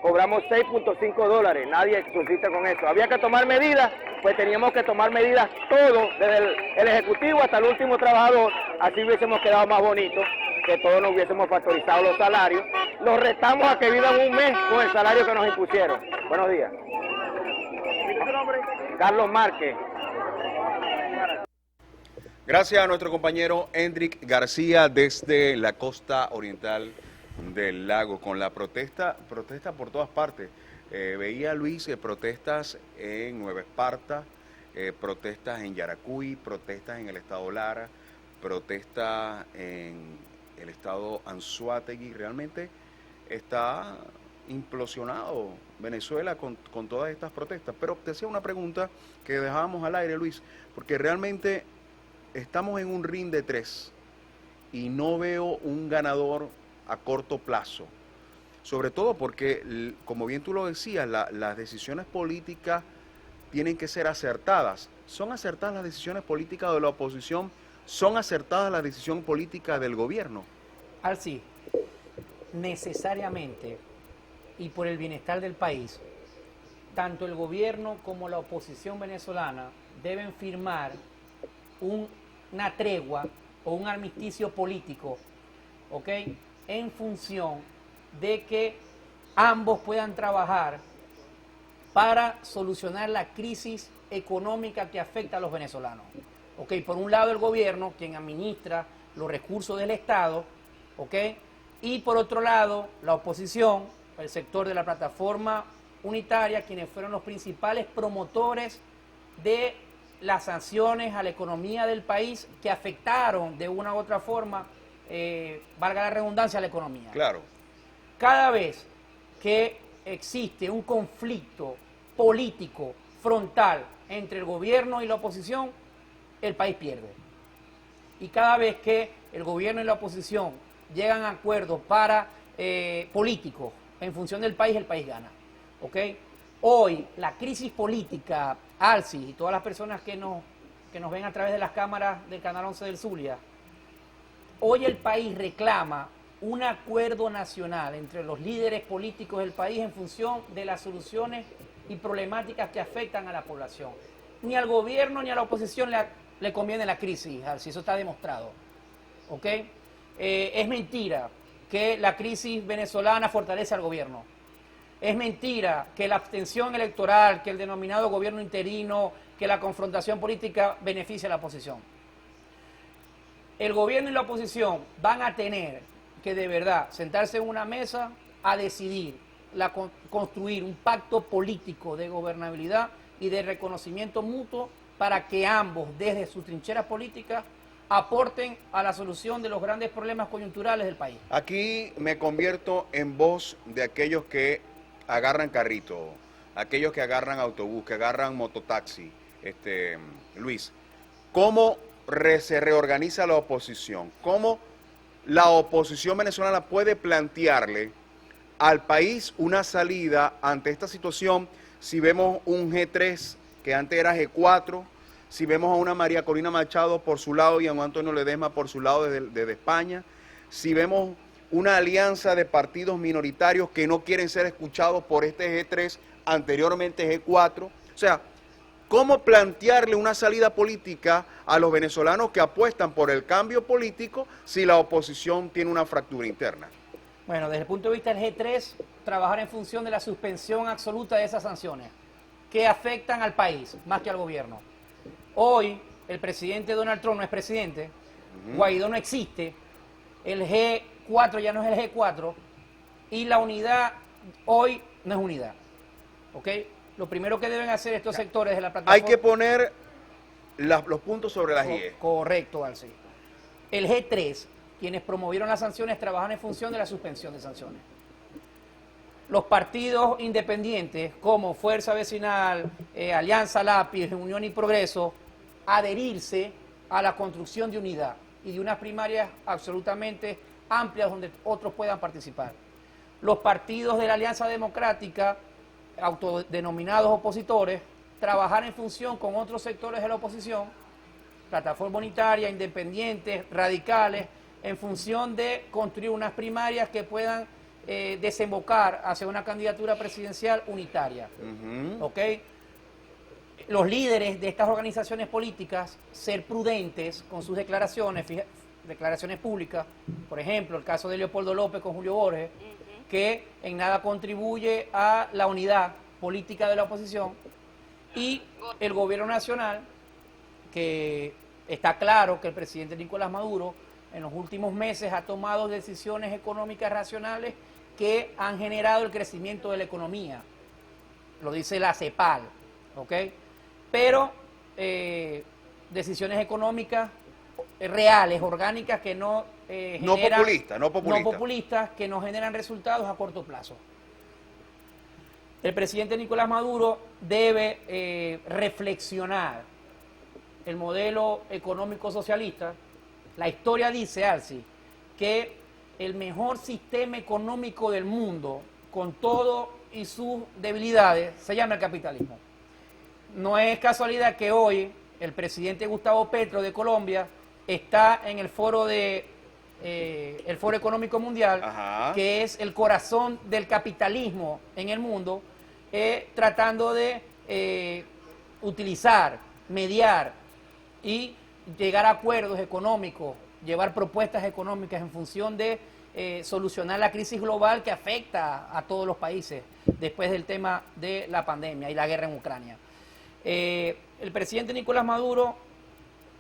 [SPEAKER 11] Cobramos $6.5, nadie subsiste con eso. Había que tomar medidas, pues teníamos que tomar medidas todos, desde el ejecutivo hasta el último trabajador, así hubiésemos quedado más bonitos, que todos nos hubiésemos factorizado los salarios. Los retamos a que vivan un mes con el salario que nos impusieron. Buenos días. ¿Cuál es tu nombre? Carlos Márquez.
[SPEAKER 2] Gracias a nuestro compañero Hendrik García desde la costa oriental del Lago, con la protesta por todas partes. Veía, Luis, protestas en Nueva Esparta, protestas en Yaracuy, protestas en el estado Lara, protestas en el estado Anzoátegui. Realmente está implosionado Venezuela con todas estas protestas. Pero te hacía una pregunta que dejábamos al aire, Luis, porque realmente estamos en un ring de 3 y no veo un ganador a corto plazo. Sobre todo porque, como bien tú lo decías, las decisiones políticas tienen que ser acertadas. ¿Son acertadas las decisiones políticas de la oposición? ¿Son acertadas las decisiones políticas del gobierno?
[SPEAKER 8] Alci, necesariamente, y por el bienestar del país, tanto el gobierno como la oposición venezolana deben firmar una tregua o un armisticio político, ¿ok?, en función de que ambos puedan trabajar para solucionar la crisis económica que afecta a los venezolanos. ¿Ok? Por un lado el gobierno, quien administra los recursos del Estado, ¿ok?, y por otro lado la oposición, el sector de la plataforma unitaria, quienes fueron los principales promotores de las sanciones a la economía del país que afectaron de una u otra forma, valga la redundancia, a la economía.
[SPEAKER 2] Claro.
[SPEAKER 8] Cada vez que existe un conflicto político frontal entre el gobierno y la oposición, el país pierde. Y cada vez que el gobierno y la oposición llegan a acuerdos políticos en función del país, el país gana. ¿Ok? Hoy la crisis política, Alci y todas las personas que nos ven a través de las cámaras del Canal 11 del Zulia, hoy el país reclama un acuerdo nacional entre los líderes políticos del país en función de las soluciones y problemáticas que afectan a la población. Ni al gobierno ni a la oposición le conviene la crisis, si eso está demostrado. ¿Ok? Es mentira que la crisis venezolana fortalece al gobierno. Es mentira que la abstención electoral, que el denominado gobierno interino, que la confrontación política beneficia a la oposición. El gobierno y la oposición van a tener que de verdad sentarse en una mesa a decidir, construir un pacto político de gobernabilidad y de reconocimiento mutuo para que ambos, desde sus trincheras políticas, aporten a la solución de los grandes problemas coyunturales del país.
[SPEAKER 2] Aquí me convierto en voz de aquellos que agarran carrito, aquellos que agarran autobús, que agarran mototaxi. Luis, ¿cómo se reorganiza la oposición? ¿Cómo la oposición venezolana puede plantearle al país una salida ante esta situación? Si vemos un G3 que antes era G4, si vemos a una María Corina Machado por su lado y a un Antonio Ledesma por su lado desde España, si vemos una alianza de partidos minoritarios que no quieren ser escuchados por este G3, anteriormente G4, o sea, ¿cómo plantearle una salida política a los venezolanos que apuestan por el cambio político si la oposición tiene una fractura interna?
[SPEAKER 8] Bueno, desde el punto de vista del G3, trabajar en función de la suspensión absoluta de esas sanciones que afectan al país más que al gobierno. Hoy el presidente Donald Trump no es presidente, Guaidó no existe, el G4 ya no es el G4 y la unidad hoy no es unidad. ¿Ok? Lo primero que deben hacer estos sectores de la plataforma...
[SPEAKER 2] Hay que poner los puntos sobre las IE.
[SPEAKER 8] Correcto, Alci. El G3, quienes promovieron las sanciones, trabajan en función de la suspensión de sanciones. Los partidos independientes, como Fuerza Vecinal, Alianza Lápiz, Unión y Progreso, adherirse a la construcción de unidad y de unas primarias absolutamente amplias donde otros puedan participar. Los partidos de la Alianza Democrática, autodenominados opositores, trabajar en función con otros sectores de la oposición, plataforma unitaria, independientes, radicales, en función de construir unas primarias que puedan desembocar hacia una candidatura presidencial unitaria. ¿Ok? Los líderes de estas organizaciones políticas ser prudentes con sus declaraciones públicas, por ejemplo, el caso de Leopoldo López con Julio Borges, que en nada contribuye a la unidad política de la oposición, y el gobierno nacional, que está claro que el presidente Nicolás Maduro en los últimos meses ha tomado decisiones económicas racionales que han generado el crecimiento de la economía. Lo dice la CEPAL, ¿ok? Pero decisiones económicas reales, orgánicas, que no generan...
[SPEAKER 2] No populistas,
[SPEAKER 8] que no generan resultados a corto plazo. El presidente Nicolás Maduro debe reflexionar el modelo económico socialista. La historia dice, Alci, que el mejor sistema económico del mundo, con todo y sus debilidades, se llama el capitalismo. No es casualidad que hoy el presidente Gustavo Petro de Colombia está en el foro el Foro Económico Mundial, que es el corazón del capitalismo en el mundo, tratando de utilizar, mediar y llegar a acuerdos económicos, llevar propuestas económicas en función de solucionar la crisis global que afecta a todos los países después del tema de la pandemia y la guerra en Ucrania. El presidente Nicolás Maduro,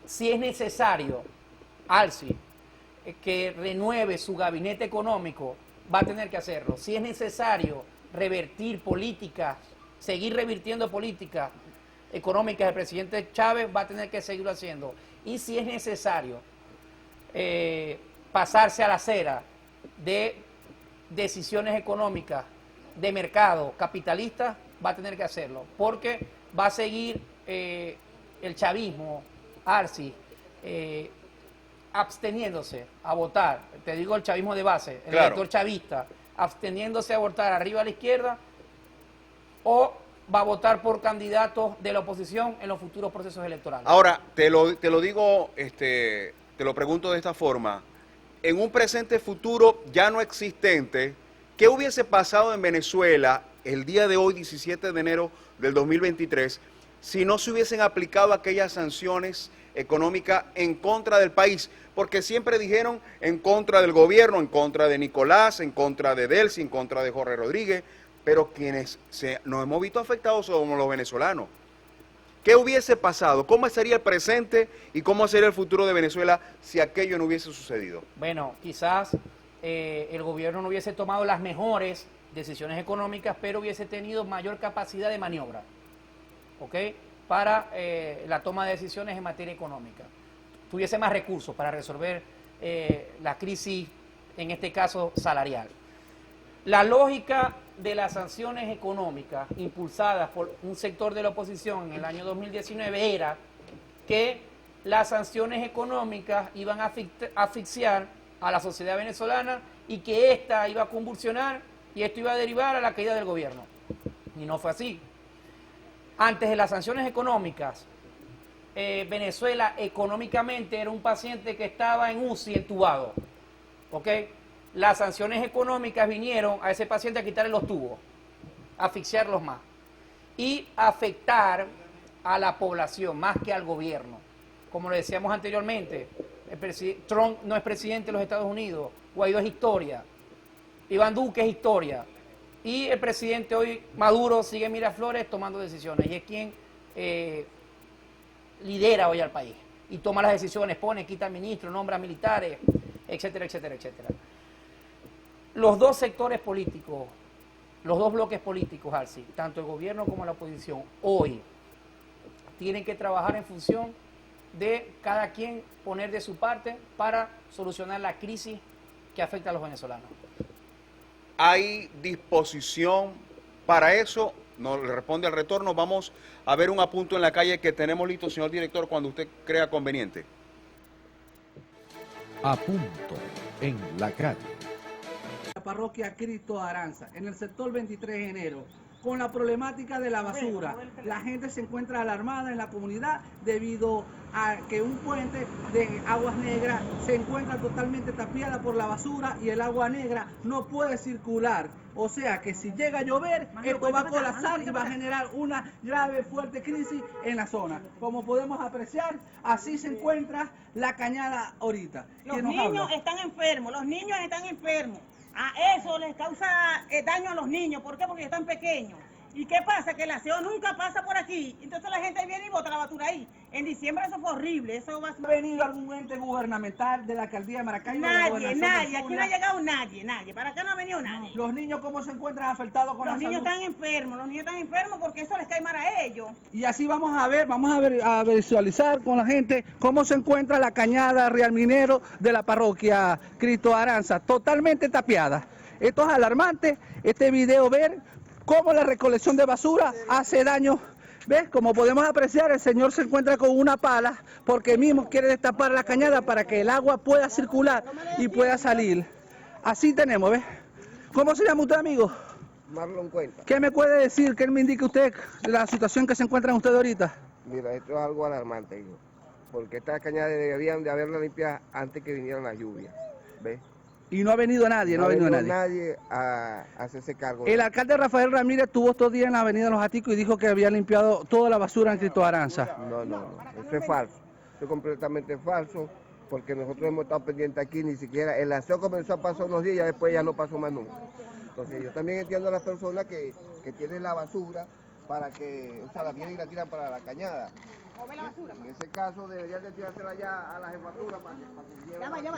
[SPEAKER 8] si es necesario, Alci, que renueve su gabinete económico, va a tener que hacerlo. Si es necesario revertir políticas, seguir revirtiendo políticas económicas del presidente Chávez, va a tener que seguirlo haciendo. Y si es necesario pasarse a la acera de decisiones económicas de mercado capitalistas, va a tener que hacerlo, porque va a seguir el chavismo, Alci, absteniéndose a votar, te digo el chavismo de base, el elector chavista, absteniéndose a votar arriba a la izquierda, o va a votar por candidatos de la oposición en los futuros procesos electorales.
[SPEAKER 2] Ahora, te lo digo, te lo pregunto de esta forma. En un presente futuro ya no existente, ¿qué hubiese pasado en Venezuela el día de hoy, 17 de enero del 2023, si no se hubiesen aplicado aquellas sanciones económicas en contra del país? Porque siempre dijeron en contra del gobierno, en contra de Nicolás, en contra de Delcy, en contra de Jorge Rodríguez, pero quienes nos hemos visto afectados somos los venezolanos. ¿Qué hubiese pasado? ¿Cómo sería el presente y cómo sería el futuro de Venezuela si aquello no hubiese sucedido?
[SPEAKER 8] Bueno, quizás el gobierno no hubiese tomado las mejores decisiones económicas, pero hubiese tenido mayor capacidad de maniobra, ¿ok?, para la toma de decisiones en materia económica. Tuviese más recursos para resolver la crisis, en este caso salarial. La lógica de las sanciones económicas impulsadas por un sector de la oposición en el año 2019 era que las sanciones económicas iban a asfixiar a la sociedad venezolana y que ésta iba a convulsionar y esto iba a derivar a la caída del gobierno. Y no fue así. Antes de las sanciones económicas, Venezuela económicamente era un paciente que estaba en UCI entubado, ¿ok? Las sanciones económicas vinieron a ese paciente a quitarle los tubos, a asfixiarlos más y afectar a la población más que al gobierno. Como lo decíamos anteriormente, Trump no es presidente de los Estados Unidos, Guaidó es historia, Iván Duque es historia, y el presidente hoy, Maduro, sigue en Miraflores tomando decisiones y es quien lidera hoy al país y toma las decisiones, pone, quita ministros, nombra militares, etcétera, etcétera, etcétera. Los dos sectores políticos, los dos bloques políticos, Alci, tanto el gobierno como la oposición, hoy tienen que trabajar en función de cada quien poner de su parte para solucionar la crisis que afecta a los venezolanos.
[SPEAKER 2] ¿Hay disposición para eso? Nos responde al retorno. Vamos a ver un apunto en la calle que tenemos listo, señor director, cuando usted crea conveniente.
[SPEAKER 1] A punto en la calle.
[SPEAKER 12] La parroquia Cristo Aranza, en el sector 23 de enero, con la problemática de la basura. La gente se encuentra alarmada en la comunidad debido a que un puente de aguas negras se encuentra totalmente tapiada por la basura y el agua negra no puede circular. O sea que si llega a llover, esto va a colapsar y va a generar una grave, fuerte crisis en la zona. Como podemos apreciar, así se encuentra la cañada ahorita.
[SPEAKER 13] Los niños están enfermos, A eso les causa daño a los niños. ¿Por qué? Porque están pequeños. ¿Y qué pasa? Que el aseo nunca pasa por aquí. Entonces la gente viene y bota la basura ahí. En diciembre eso fue horrible. Eso va a...
[SPEAKER 12] ¿Ha venido algún ente gubernamental de la alcaldía de Maracaibo?
[SPEAKER 13] Nadie. Aquí no ha llegado nadie. Para acá no ha venido nadie.
[SPEAKER 12] ¿Los niños cómo se encuentran afectados con la salud?
[SPEAKER 13] Los niños están enfermos porque eso les cae mal a ellos.
[SPEAKER 12] Y así vamos a visualizar con la gente cómo se encuentra la cañada Real Minero de la parroquia Cristo Aranza, totalmente tapiada. Esto es alarmante, este video ver cómo la recolección de basura hace daño. ¿Ves? Como podemos apreciar, el señor se encuentra con una pala porque mismo quiere destapar la cañada para que el agua pueda circular y pueda salir. Así tenemos, ¿ves? ¿Cómo se llama usted, amigo?
[SPEAKER 14] Marlon Cuenta.
[SPEAKER 12] ¿Qué me puede decir? ¿Qué me indica usted de la situación que se encuentran ustedes ahorita?
[SPEAKER 14] Mira, esto es algo alarmante, hijo, porque esta cañada deberían de haberla limpiada antes que vinieran las lluvias, ¿ves?
[SPEAKER 12] Y no ha venido nadie,
[SPEAKER 14] no ha venido nadie a hacerse cargo.
[SPEAKER 12] El alcalde Rafael Ramírez estuvo estos días en la avenida Los Aticos y dijo que había limpiado toda la basura en Cristo Aranza.
[SPEAKER 14] No, eso es falso, eso es completamente falso, porque nosotros hemos estado pendientes aquí, ni siquiera el aseo comenzó a pasar unos días y después ya no pasó más nunca. Entonces yo también entiendo a las personas que tienen la basura para que, o sea, la vienen y la tiran para la cañada. En ese caso deberían de tirársela ya a la jefatura para que lleven.
[SPEAKER 13] Ya va, allá,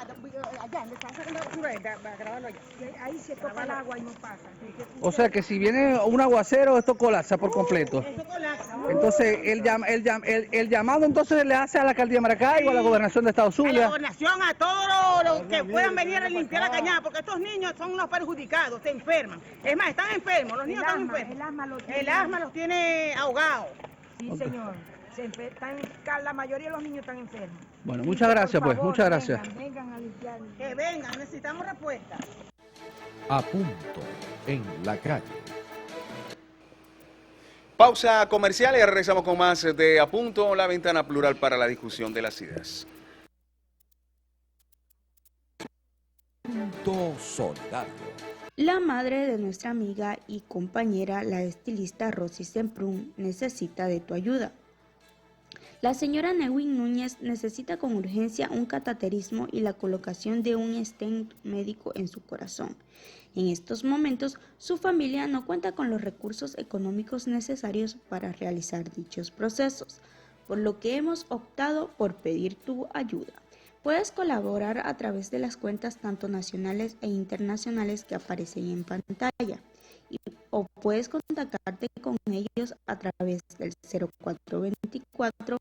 [SPEAKER 13] le están sacando la basura, para grabarlo allá. Ahí se toca el agua y no pasa.
[SPEAKER 12] O sea que si viene un aguacero, esto colapsa por completo. Entonces, el llamado entonces le hace a la alcaldía de Maracaibo, a la gobernación de Estado Zulia.
[SPEAKER 13] A la gobernación, a todos los que puedan venir a limpiar la cañada, porque estos niños son unos perjudicados, se enferman. Es más, están enfermos, los niños están enfermos. El asma los tiene ahogados.
[SPEAKER 15] Sí, señor. La mayoría de los niños están enfermos.
[SPEAKER 12] Bueno, muchas gracias, pues, muchas gracias.
[SPEAKER 15] Vengan a limpiar.
[SPEAKER 13] Que vengan, necesitamos respuesta.
[SPEAKER 1] A punto en la calle.
[SPEAKER 2] Pausa comercial y regresamos con más de A Punto, la ventana plural para la discusión de las ideas.
[SPEAKER 1] Punto solidario.
[SPEAKER 9] La madre de nuestra amiga y compañera, la estilista Rosy Semprún, necesita de tu ayuda. La señora Newin Núñez necesita con urgencia un cateterismo y la colocación de un stent médico en su corazón. En estos momentos, su familia no cuenta con los recursos económicos necesarios para realizar dichos procesos, por lo que hemos optado por pedir tu ayuda. Puedes colaborar a través de las cuentas tanto nacionales e internacionales que aparecen en pantalla. O puedes contactarte con ellos a través del 0424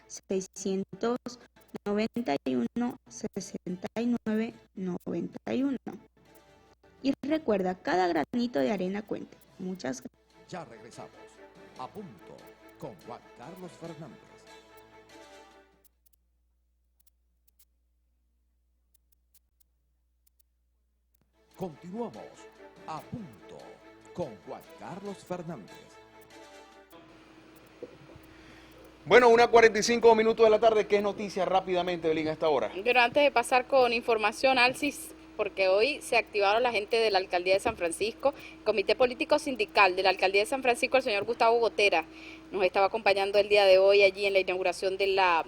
[SPEAKER 9] 691 69 91. Y recuerda, cada granito de arena cuenta. Muchas gracias.
[SPEAKER 1] Ya regresamos. A punto con Juan Carlos Fernández. Continuamos. A punto con Juan Carlos Fernández.
[SPEAKER 2] Bueno, 1:45 minutos de la tarde. ¿Qué es noticia rápidamente, Belín, a esta hora?
[SPEAKER 3] Pero antes de pasar con información, Alcis, porque hoy se activaron la gente de la Alcaldía de San Francisco, Comité Político Sindical de la Alcaldía de San Francisco, el señor Gustavo Gotera, nos estaba acompañando el día de hoy allí en la inauguración de la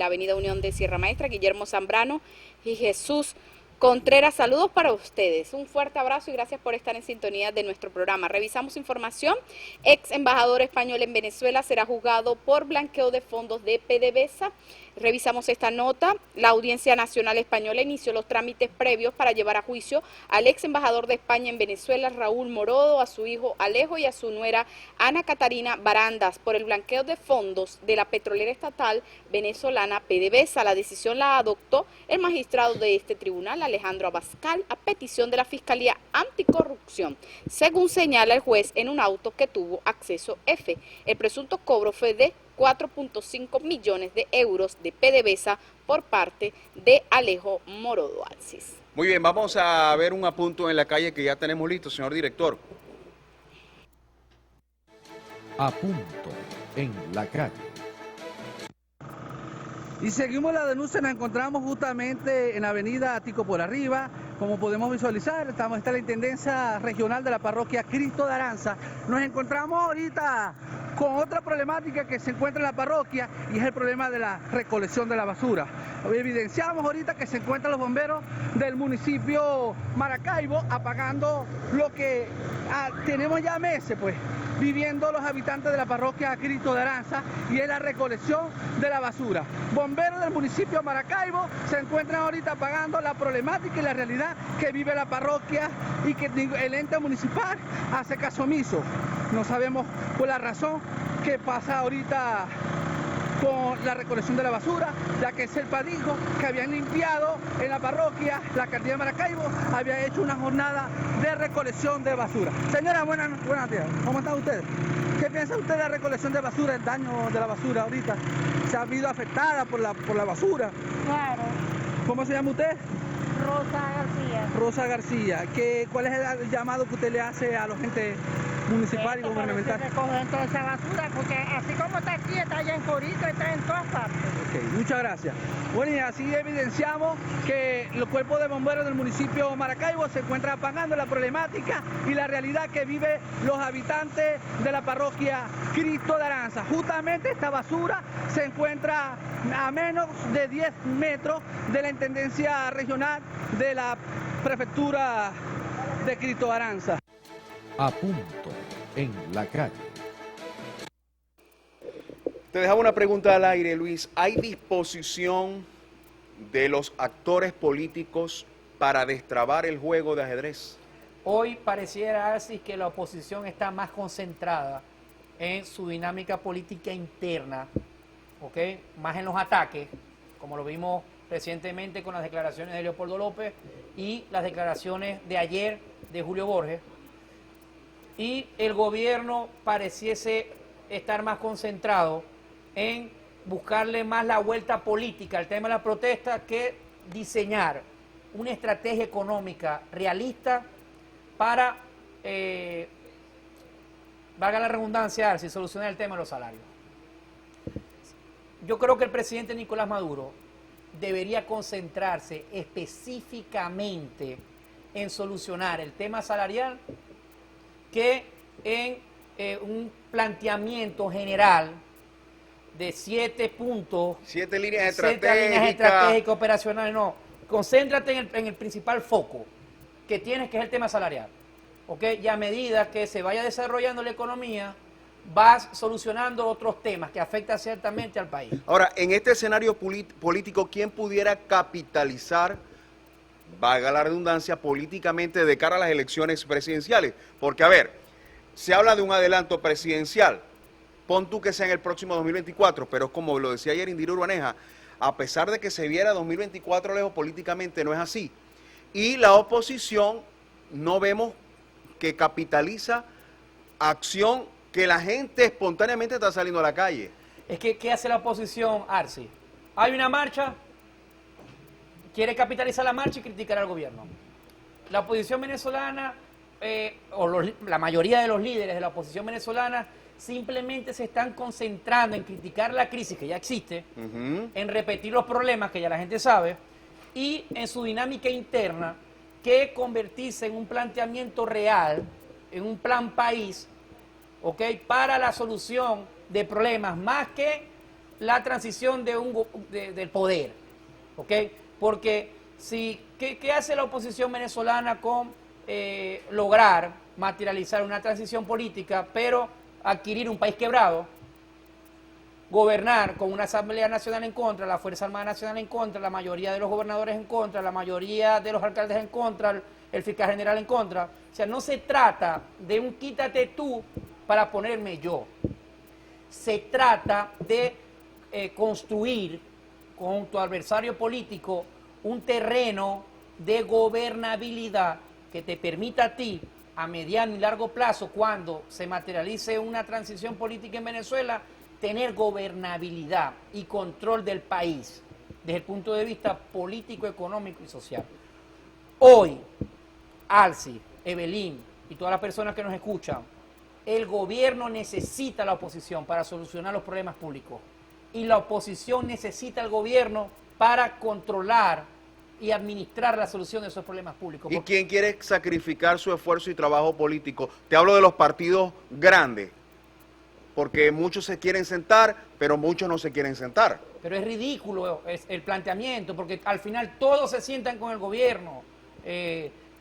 [SPEAKER 3] Avenida Unión de Sierra Maestra, Guillermo Zambrano y Jesús Contreras. Saludos para ustedes, un fuerte abrazo y gracias por estar en sintonía de nuestro programa. Revisamos información. Ex embajador español en Venezuela será juzgado por blanqueo de fondos de PDVSA. Revisamos esta nota. La Audiencia Nacional Española inició los trámites previos para llevar a juicio al ex embajador de España en Venezuela, Raúl Morodo, a su hijo Alejo y a su nuera Ana Catarina Barandas por el blanqueo de fondos de la petrolera estatal venezolana PDVSA. La decisión la adoptó el magistrado de este tribunal, Alejandro Abascal, a petición de la Fiscalía Anticorrupción, según señala el juez en un auto que tuvo acceso F. El presunto cobro fue de 4.5 millones de euros de PDVSA por parte de Alejo Morodo. Alcis.
[SPEAKER 2] Muy bien, vamos a ver un apunto en la calle que ya tenemos listo, señor director.
[SPEAKER 1] A punto en la calle.
[SPEAKER 12] Y seguimos la denuncia, nos encontramos justamente en la avenida Atico por arriba. Como podemos visualizar, está la Intendencia Regional de la Parroquia Cristo de Aranza. Nos encontramos ahorita con otra problemática que se encuentra en la parroquia y es el problema de la recolección de la basura. Evidenciamos ahorita que se encuentran los bomberos del municipio Maracaibo apagando lo que tenemos ya meses, pues. viviendo los habitantes de la parroquia Cristo de Aranza, y es la recolección de la basura. Bomberos del municipio de Maracaibo se encuentran ahorita pagando la problemática y la realidad que vive la parroquia, y que el ente municipal hace caso omiso. No sabemos por la razón que pasa ahorita con la recolección de la basura, ya que Selpa dijo que habían limpiado en la parroquia, la alcaldía de Maracaibo había hecho una jornada de recolección de basura. Señora, buenas días, ¿cómo están ustedes? ¿Qué piensa usted de la recolección de basura, el daño de la basura ahorita? ¿Se ha habido afectada por la basura?
[SPEAKER 16] Claro.
[SPEAKER 12] ¿Cómo se llama usted?
[SPEAKER 16] Rosa García.
[SPEAKER 12] Rosa García. ¿Cuál es el llamado que usted le hace a la gente municipal y gubernamental?
[SPEAKER 16] Recoger toda esa basura, porque así como está aquí, está allá en Corito, está en todas partes.
[SPEAKER 12] Ok, muchas gracias. Bueno, y así evidenciamos que los cuerpos de bomberos del municipio de Maracaibo se encuentran apagando la problemática y la realidad que viven los habitantes de la parroquia Cristo de Aranza. Justamente esta basura se encuentra a menos de 10 metros de la Intendencia Regional de la Prefectura de Cristo de Aranza.
[SPEAKER 1] A punto en la calle.
[SPEAKER 2] Te dejaba una pregunta al aire, Luis. ¿Hay disposición de los actores políticos para destrabar el juego de ajedrez?
[SPEAKER 8] Hoy pareciera así que la oposición está más concentrada en su dinámica política interna, ¿ok? Más en los ataques, como lo vimos recientemente con las declaraciones de Leopoldo López y las declaraciones de ayer de Julio Borges. Y el gobierno pareciese estar más concentrado en buscarle más la vuelta política al tema de la protesta que diseñar una estrategia económica realista para, valga la redundancia, si solucionar el tema de los salarios. Yo creo que el presidente Nicolás Maduro debería concentrarse específicamente en solucionar el tema salarial que en un planteamiento general de 7 puntos,
[SPEAKER 2] 7 líneas
[SPEAKER 8] 7 líneas estratégicas operacionales. No, concéntrate en el principal foco que tienes, que es el tema salarial, ¿ok? Y a medida que se vaya desarrollando la economía, vas solucionando otros temas que afectan ciertamente al país.
[SPEAKER 2] Ahora, en este escenario político, ¿quién pudiera capitalizar, valga la redundancia, políticamente de cara a las elecciones presidenciales? Porque, a ver, se habla de un adelanto presidencial, pon tú que sea en el próximo 2024, pero como lo decía ayer Indira Urbaneja, a pesar de que se viera 2024 lejos, políticamente no es así. Y la oposición no vemos que capitaliza acción que la gente espontáneamente está saliendo a la calle.
[SPEAKER 8] Es que, ¿qué hace la oposición, Arci? Hay una marcha, quiere capitalizar la marcha y criticar al gobierno. La oposición venezolana, la mayoría de los líderes de la oposición venezolana, simplemente se están concentrando en criticar la crisis que ya existe, en repetir los problemas que ya la gente sabe, y en su dinámica interna, que convertirse en un planteamiento real, en un plan país, ¿ok?, para la solución de problemas, más que la transición del poder, ¿ok? Porque ¿qué hace la oposición venezolana con lograr materializar una transición política, pero adquirir un país quebrado, gobernar con una Asamblea Nacional en contra, la Fuerza Armada Nacional en contra, la mayoría de los gobernadores en contra, la mayoría de los alcaldes en contra, el fiscal general en contra? O sea, no se trata de un quítate tú para ponerme yo. Se trata de construir con tu adversario político un terreno de gobernabilidad que te permita a ti, a mediano y largo plazo, cuando se materialice una transición política en Venezuela, tener gobernabilidad y control del país desde el punto de vista político, económico y social. Hoy, Alci, Evelyn y todas las personas que nos escuchan, el gobierno necesita la oposición para solucionar los problemas públicos y la oposición necesita al gobierno para controlar y administrar la solución de esos problemas públicos.
[SPEAKER 2] ¿Y quién quiere sacrificar su esfuerzo y trabajo político? Te hablo de los partidos grandes, porque muchos se quieren sentar, pero muchos no se quieren sentar.
[SPEAKER 8] Pero es ridículo el planteamiento, porque al final todos se sientan con el gobierno.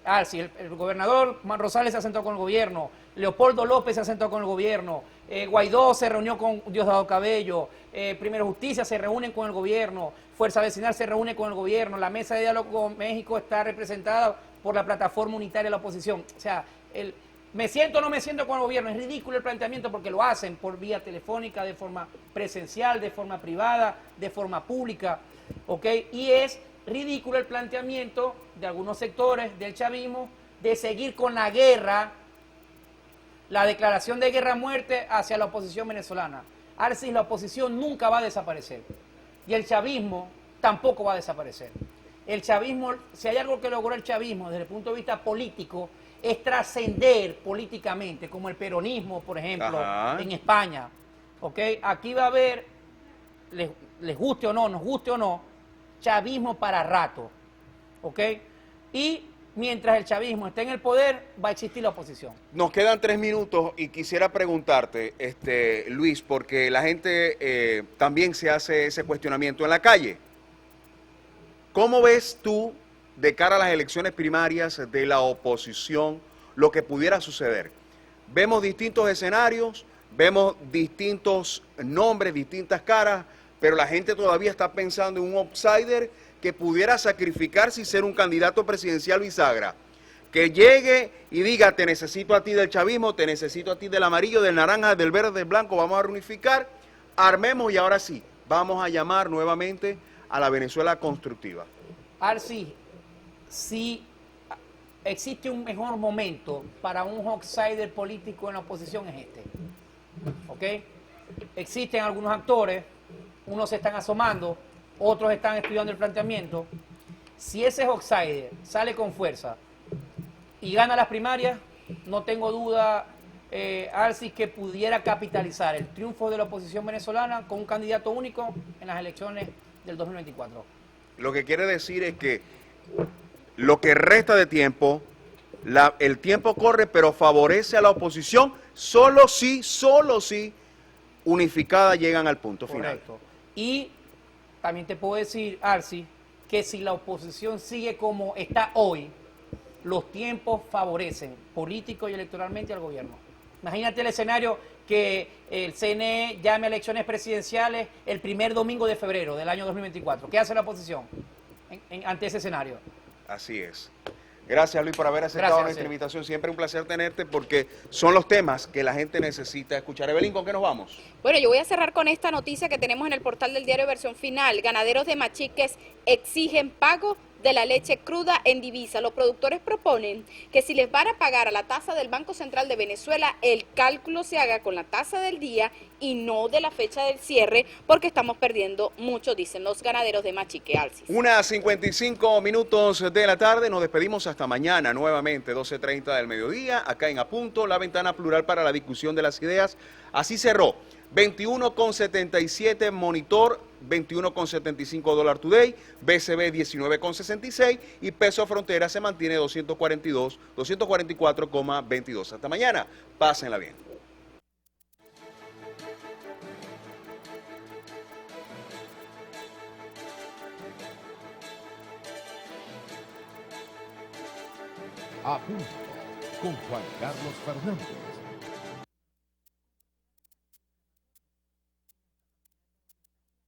[SPEAKER 8] Arci, el gobernador Juan Rosales se sentó con el gobierno, Leopoldo López se sentó con el gobierno, Guaidó se reunió con Diosdado Cabello, Primero Justicia se reúnen con el gobierno, Fuerza Vecinal se reúne con el gobierno, la Mesa de Diálogo con México está representada por la plataforma unitaria de la oposición. O sea, me siento o no me siento con el gobierno, es ridículo el planteamiento porque lo hacen por vía telefónica, de forma presencial, de forma privada, de forma pública, ¿ok? Y es ridículo el planteamiento de algunos sectores del chavismo de seguir con la guerra, la declaración de guerra a muerte hacia la oposición venezolana. Arcis, la oposición nunca va a desaparecer y el chavismo tampoco va a desaparecer. El chavismo, si hay algo que logró el chavismo desde el punto de vista político, es trascender políticamente, como el peronismo, por ejemplo, en España. ¿Ok? Aquí va a haber, les guste o no, nos guste o no, chavismo para rato. ¿Ok? Y mientras el chavismo esté en el poder, va a existir la oposición.
[SPEAKER 2] Nos quedan 3 minutos y quisiera preguntarte, Luis, porque la gente también se hace ese cuestionamiento en la calle. ¿Cómo ves tú, de cara a las elecciones primarias de la oposición, lo que pudiera suceder? Vemos distintos escenarios, vemos distintos nombres, distintas caras, pero la gente todavía está pensando en un outsider que pudiera sacrificarse y ser un candidato presidencial bisagra. Que llegue y diga, te necesito a ti del chavismo, te necesito a ti del amarillo, del naranja, del verde, del blanco, vamos a reunificar, armemos y ahora sí, vamos a llamar nuevamente a la Venezuela constructiva.
[SPEAKER 8] Arci, si existe un mejor momento para un outsider político en la oposición es este. ¿Ok? Existen algunos actores, unos se están asomando, otros están estudiando el planteamiento. Si ese outsider sale con fuerza y gana las primarias, no tengo duda, Arci, que pudiera capitalizar el triunfo de la oposición venezolana con un candidato único en las elecciones del 2024.
[SPEAKER 2] Lo que quiere decir es que lo que resta de tiempo, el tiempo corre, pero favorece a la oposición solo si unificada llegan al punto final.
[SPEAKER 8] Correcto. Y también te puedo decir, Arci, que si la oposición sigue como está hoy, los tiempos favorecen político y electoralmente al gobierno. Imagínate el escenario que el CNE llame a elecciones presidenciales el primer domingo de febrero del año 2024. ¿Qué hace la oposición ante ese escenario?
[SPEAKER 2] Así es. Gracias, Luis, por haber aceptado nuestra invitación. Siempre un placer tenerte porque son los temas que la gente necesita escuchar. Evelyn, ¿con qué nos vamos?
[SPEAKER 3] Bueno, yo voy a cerrar con esta noticia que tenemos en el portal del diario Versión Final. Ganaderos de Machiques exigen pago de la leche cruda en divisa. Los productores proponen que si les van a pagar a la tasa del Banco Central de Venezuela, el cálculo se haga con la tasa del día y no de la fecha del cierre, porque estamos perdiendo mucho, dicen los ganaderos de Machique. Alcis.
[SPEAKER 2] 1:55 de la tarde, nos despedimos hasta mañana, nuevamente 12:30 del mediodía, acá en A Punto, la ventana plural para la discusión de las ideas. Así cerró, 21,77 Monitor, 21,75 Dollar Today, BCB 19,66 y Peso Frontera se mantiene 244,22. Hasta mañana, pásenla bien.
[SPEAKER 1] A Punto con Juan Carlos Fernández.